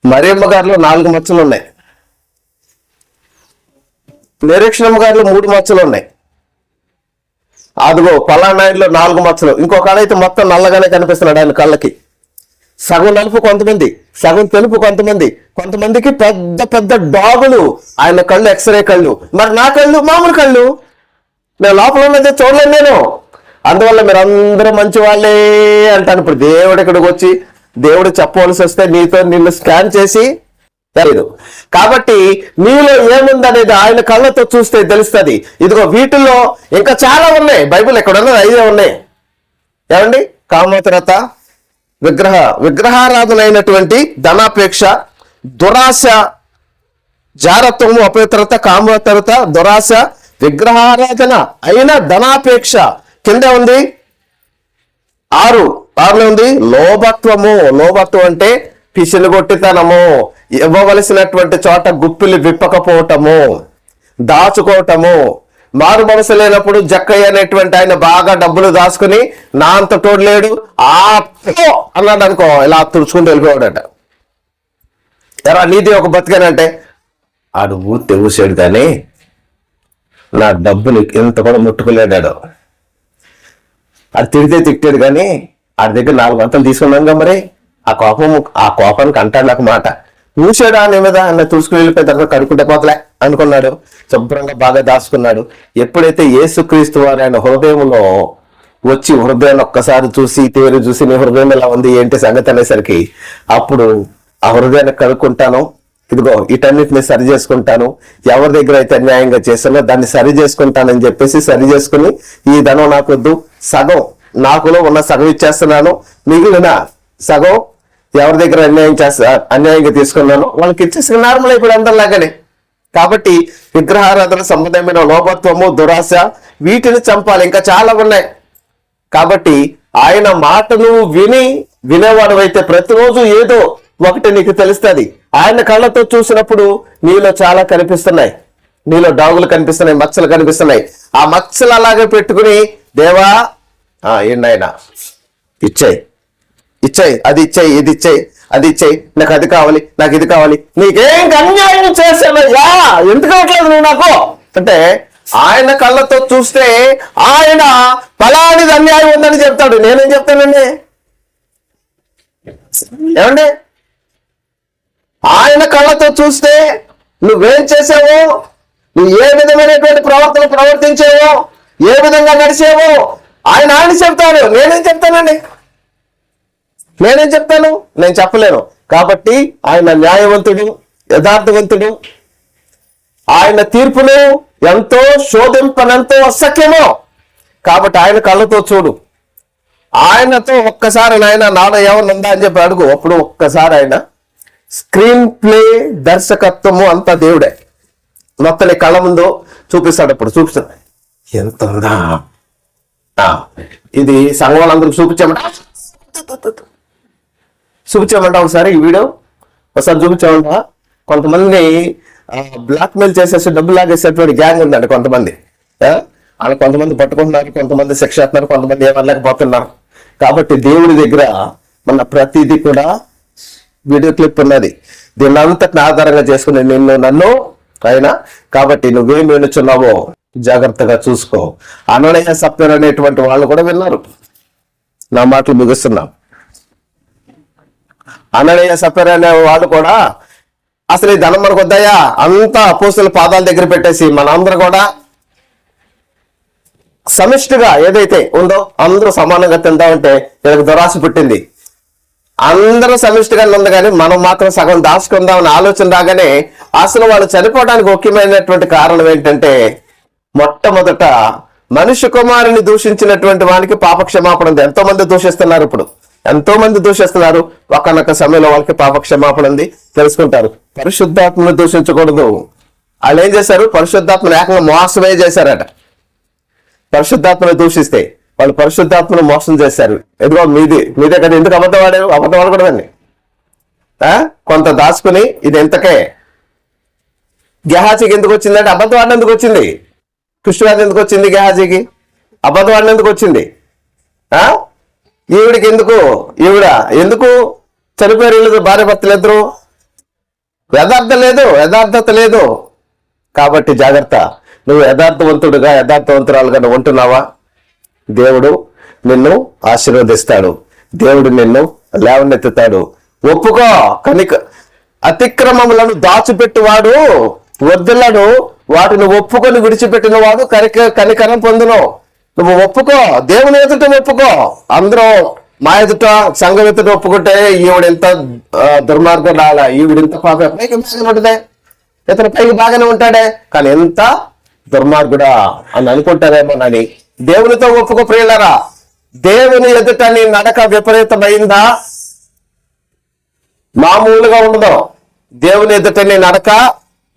మరియమ్మ గారిలో 4 మచ్చలు ఉన్నాయి, నిరీక్షణమ్మ గారిలో 3 మచ్చలు ఉన్నాయి. అదిగో పలానాయుడులో 4 మచ్చలు. ఇంకొక ఆడైతే మొత్తం నల్లగానే కనిపిస్తున్నాడు. ఆయన కళ్ళకి సగం నలుపు కొంతమంది, సగం తెలుపు కొంతమందికి పెద్ద పెద్ద డాగులు. ఆయన కళ్ళు ఎక్స్రే కళ్ళు, మరి నా కళ్ళు మామూలు కళ్ళు. నేను లోపల ఉన్నదే చూడలేను నేను. అందువల్ల మీరు అందరూ మంచి వాళ్ళే అంటాను. ఇప్పుడు దేవుడు ఇక్కడికి వచ్చి దేవుడు చెప్పవలసి వస్తే నిన్ను స్కాన్ చేసి తెలియదు. కాబట్టి నీలో ఏముందనేది ఆయన కళ్ళతో చూస్తే తెలుస్తుంది. ఇదిగో వీటిల్లో ఇంకా చాలా ఉన్నాయి. బైబిల్ ఎక్కడ ఉన్నది 5 ఉన్నాయి. ఏమండి, కామోతరత, విగ్రహారాధన అయినటువంటి ధనాపేక్ష, దురాశ, జారత్వము, అపవిత్రత, కామోతరత, దురాశ, విగ్రహారాధన అయిన ధనాపేక్ష. కింద ఉంది 6 ఆరులో ఉంది లోభత్వము. లోభత్వం అంటే పిసినుగొట్టితనము, ఇవ్వవలసినటువంటి చోట గుప్పిలు విప్పకపోవటము, దాచుకోవటము. మారు మనసు లేనప్పుడు జక్కయ్య అనేటువంటి ఆయన బాగా డబ్బులు దాచుకుని నా అంత తోడలేడు అన్నాడు అనుకో, ఇలా తుడుచుకుంటూ వెళ్ళిపోయాడట. ఎరా నీది ఒక బతికానంటే ఆడు ఊతే ఊసాడు కానీ నా డబ్బులు ఇంత కూడా ముట్టుకోలేడాడు. అది తిడితే తిట్టాడు కానీ ఆడి దగ్గర 4 వంతలు తీసుకున్నాగా మరి ఆ కోపానికి అంటాడు నాకు మాట. ఊసాడు నీ మీద అన్న తుడుచుకుని వెళ్ళిపోయిన తర్వాత కడుక్కుంటే పోతలే అనుకున్నాడు. శుభ్రంగా బాగా దాచుకున్నాడు. ఎప్పుడైతే యేసుక్రీస్తు వారు ఆయన హృదయంలో వచ్చి హృదయాన్ని ఒక్కసారి చూసి తేరు చూసి నీ హృదయం ఎలా ఉంది ఏంటి సంగతి అనేసరికి అప్పుడు ఆ హృదయాన్ని కడుక్కుంటాను, ఇదిగో వీటన్నిటిని సరి చేసుకుంటాను, ఎవరి దగ్గర అయితే అన్యాయంగా చేస్తానో దాన్ని సరి చేసుకుంటానని చెప్పేసి సరి చేసుకుని ఈ ధనం నాకు వద్దు, సగం నాకులో ఉన్న సగం ఇచ్చేస్తున్నాను, మిగిలిన సగం ఎవరి దగ్గర అన్యాయంగా తీసుకున్నాను వాళ్ళకి ఇచ్చేసి నార్మల్ అయిపోయి అందరిలాగానే. కాబట్టి విగ్రహారాధన సంబంధమైన లోభత్వము, దురాశ వీటిని చంపాలి. ఇంకా చాలా ఉన్నాయి. కాబట్టి ఆయన మాటను వినేవాడు అయితే ప్రతిరోజు ఏదో ఒకటి నీకు తెలుస్తుంది. ఆయన కళ్ళతో చూసినప్పుడు నీలో చాలా కనిపిస్తున్నాయి, నీలో డాగులు కనిపిస్తున్నాయి, మచ్చలు కనిపిస్తున్నాయి. ఆ మచ్చలు అలాగే పెట్టుకుని దేవా ఏంటైనా ఇచ్చాయి అది ఇచ్చాయి, ఇది ఇచ్చాయి, అది ఇచ్చాయి, నాకు అది కావాలి, నాకు ఇది కావాలి, నీకేం అన్యాయం చేసావయ్యా, ఎందుకు అవ్వట్లేదు నువ్వు నాకు అంటే ఆయన కళ్ళతో చూస్తే ఆయన ఫలానిది అన్యాయం ఉందని చెప్తాడు. నేనేం చెప్తానండి ఏమండి? ఆయన కళ్ళతో చూస్తే నువ్వేం చేసావో, నువ్వు ఏ విధమైనటువంటి ప్రవర్తన ప్రవర్తించావో, ఏ విధంగా నడిచావో ఆయన చెప్తాడు. నేనేం చెప్తానండి? నేనేం చెప్తాను? నేను చెప్పలేను. కాబట్టి ఆయన న్యాయవంతుడు, యథార్థవంతుడు. ఆయన తీర్పులు ఎంతో శోధింపనంతో అసఖ్యమో. కాబట్టి ఆయన కళ్ళతో చూడు. ఆయనతో ఒక్కసారి నాయన నాలో ఏమన్నా ఉందా అని చెప్పి అడుగు. అప్పుడు ఒక్కసారి ఆయన స్క్రీన్ ప్లే దర్శకత్వము అంతా దేవుడే మొత్తం కళ్ళ ముందు చూపిస్తాడు. అప్పుడు చూపిస్తాడు ఎంత ఉందా, ఇది సంఘం వాళ్ళందరికి చూపించామంట ఒకసారి ఈ వీడియో ఒకసారి చూపించామంట. కొంతమంది బ్లాక్మెయిల్ చేసేసి డబ్బులు లాగేసేటువంటి గ్యాంగ్ ఉందండి కొంతమంది. వాళ్ళు కొంతమంది పట్టుకుంటున్నారు, కొంతమంది శిక్ష చేస్తున్నారు, కొంతమంది ఏమనలేకపోతున్నారు. కాబట్టి దేవుడి దగ్గర మన ప్రతిదీ కూడా వీడియో క్లిప్ ఉన్నది. దీన్ని అంతటిని ఆధారంగా చేసుకుని నన్ను అయినా. కాబట్టి నువ్వేం వినుచున్నావో జాగ్రత్తగా చూసుకో. అననయ సప్తర్ అనేటువంటి వాళ్ళు కూడా విన్నారు. నా మాటలు ముగిస్తున్నాం. అననయ సప్తర్ అనే వాళ్ళు కూడా అసలు ఈ ధనం మనకు వద్దాయా అంతా అపోస్తుల పాదాల దగ్గర పెట్టేసి మనందరూ కూడా సమిష్టిగా ఏదైతే ఉందో అందరూ సమానంగా తిందామంటే వీళ్ళకి దురాశ పుట్టింది. అందరూ సమిష్టిగా ఉంది కానీ మనం మాత్రం సగం దాచుకుందామని ఆలోచన రాగానే అసలు వాళ్ళు చనిపోవడానికి ముఖ్యమైనటువంటి కారణం ఏంటంటే మొట్టమొదట మనుష్య కుమారుని దూషించినటువంటి వానికి పాపక్షమాపణ ఉంది. ఎంతో మంది దూషిస్తున్నారు. ఇప్పుడు ఎంతో మంది దూషిస్తున్నారు. ఒకనొక సమయంలో వాళ్ళకి పాపక్షమాపణ ఉంది, తెలుసుకుంటారు. పరిశుద్ధాత్మను దూషించకూడదు. వాళ్ళు ఏం చేశారు? పరిశుద్ధాత్మను ఏకంగా మోసమే చేశారట. పరిశుద్ధాత్మను దూషిస్తే వాళ్ళు పరిశుద్ధాత్మను మోసం చేశారు. ఎదుగో మీదే కదా, ఎందుకు అబద్ధం ఆడారు? అబద్ధం ఆడకూడదండి. కొంత దాచుకుని ఇది ఎంతకే గెహాజీకి ఎందుకు వచ్చిందంటే అబద్ధం ఆడినందుకు వచ్చింది. కృష్ణరాజు ఎందుకు వచ్చింది? గెహాజీకి అబద్ధం ఆడినందుకు వచ్చింది. ఈవిడికి ఎందుకు చనిపోయారు? వీళ్ళు భార్య భర్తలు ఇద్దరు. యథార్థత లేదు. కాబట్టి జాగ్రత్త. నువ్వు యథార్థవంతుడుగా యథార్థవంతురాలుగా నువ్వు ఉంటున్నావా? దేవుడు నిన్ను ఆశీర్వదిస్తాడు. దేవుడు నిన్ను లేవనెత్తుతాడు. ఒప్పుకో. అతిక్రమములను దాచిపెట్టువాడు వద్దులను వాటిని ఒప్పుకొని విడిచిపెట్టిన వాడు కనికరం పొందును. నువ్వు ఒప్పుకో, దేవుని ఎదుట ఒప్పుకో. అందరూ మా ఎదుట సంఘం ఎదుట ఒప్పుకుంటే ఈవిడెంత దుర్మార్గం రాలా, ఈవిడింత పాప పైకి ఉంటుందే, ఇతను పైకి బాగానే ఉంటాడే, కానీ ఎంత దుర్మార్గుడా అని అనుకుంటారేమోనని దేవునితో ఒప్పుకో. ప్రియులారా, దేవుని ఎదుట నీ నడక విపరీతమైందా? మామూలుగా ఉండదు. దేవుని ఎదుట నీ నడక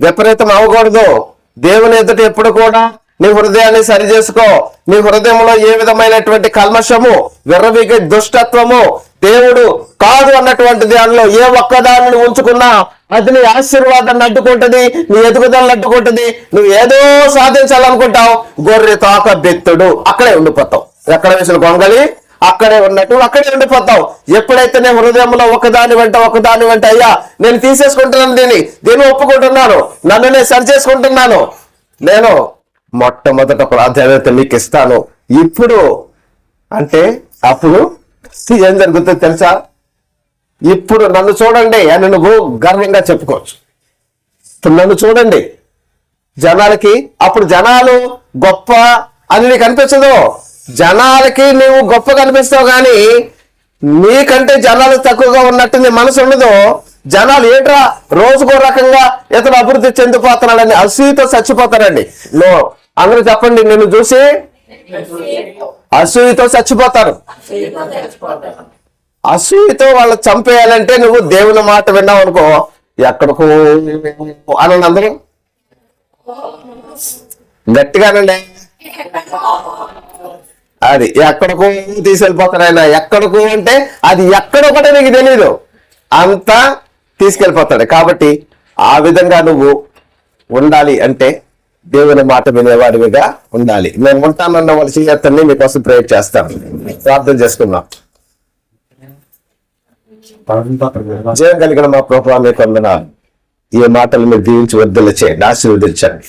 విపరీతం అవ్వకూడదు. దేవుని ఎదుట ఎప్పుడు కూడా నీ హృదయాన్ని సరి చేసుకో. నీ హృదయంలో ఏ విధమైనటువంటి కల్మషము, విర్రవీగే దుష్టత్వము, దేవుడు కాదు అన్నటువంటి దానిలో ఏ ఒక్కదాన్ని ఉంచుకున్నా అది నీ ఆశీర్వాదాన్ని అడ్డుకుంటుంది, నీ ఎదుగుదలను అడ్డుకుంటుంది. నువ్వు ఏదో సాధించాలనుకుంటావు, గొర్రె తోక బెత్తుడు, అక్కడే ఉండిపోతావు. ఎక్కడ వేసిన గొంగలి అక్కడే ఉన్నట్టు అక్కడే ఉండిపోతావు. ఎప్పుడైతే నేను హృదయంలో ఒకదాని వెంట అయ్యా నేను తీసేసుకుంటున్నాను, దీన్ని ఒప్పుకుంటున్నాను, నన్ను నేను సరి చేసుకుంటున్నాను, నేను మొట్టమొదట ప్రాధాన్యత నీకు ఇస్తాను ఇప్పుడు అంటే అప్పుడు ఏం జరుగుతుందో తెలుసా? ఇప్పుడు నన్ను చూడండి అని నువ్వు గర్వంగా చెప్పుకోవచ్చు. ఇప్పుడు నన్ను చూడండి జనాలకి, అప్పుడు జనాలు గొప్ప అని నీకు అనిపించదు. జనాలకి నువ్వు గొప్ప కనిపిస్తావు, కానీ నీకంటే జనాలు తక్కువగా ఉన్నట్టు నీ మనసు ఉండదు. జనాలు ఏంట్రా రోజుకో రకంగా ఇతను అభివృద్ధి చెందిపోతున్నాడని అసూయతో చచ్చిపోతారండి. అందరూ చెప్పండి, నిన్ను చూసి అసూయతో చచ్చిపోతారు. అసూయతో వాళ్ళు చంపేయాలంటే నువ్వు దేవుని మాట విన్నావు అనుకో, ఎక్కడికో అనండి అందరూ గట్టిగానండి. అది ఎక్కడికో తీసుకెళ్ళిపోతారు ఆయన. ఎక్కడికో అంటే అది ఎక్కడొకటే నీకు తెలియదు, అంతా తీసుకెళ్ళిపోతాడు. కాబట్టి ఆ విధంగా నువ్వు ఉండాలి అంటే దేవుని మాట వినేవాడివిగా ఉండాలి. నేను ఉంటానన్న వాళ్ళ చేయత్తని మీకోసం ప్రేయర్ చేస్తాను. ప్రార్థన చేసుకుందాం. జయం కలిగిన మా ప్రభువా మీకు వందనాలు. ఈ మాటలు మీరు దీవించి వర్ధలు చేయండి, ఆశీర్వదించండి.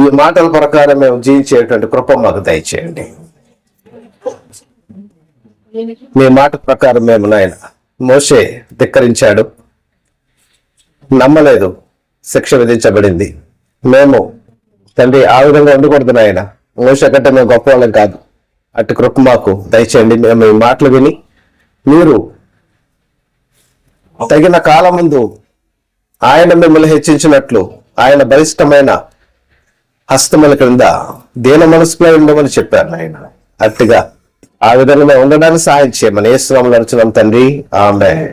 ఈ మాటల ప్రకారం మేము జీవించేటువంటి కృప మాకు దయచేయండి. మీ మాట ప్రకారం మేము నాయన మోషే ధిక్కరించాడు, నమ్మలేదు, శిక్ష విధించబడింది. మేము తండ్రి ఆ విధంగా ఉండకూడదు నాయన. మోషే కంటే మేము గొప్ప వాళ్ళం కాదు, అటు కృప మాకు దయచేయండి. మేము ఈ మాటలు విని మీరు తగిన కాలం ముందు ఆయన మిమ్మల్ని హెచ్చించినట్లు ఆయన బలిష్టమైన హస్తముల క్రింద దీన మనసులో ఉండమని చెప్పారు ఆయన. అట్టుగా ఆ విధంగా ఉండడానికి సహాయం చేయమని యేసు నామములో అడుగుచున్నాం తండ్రి, ఆమేన్.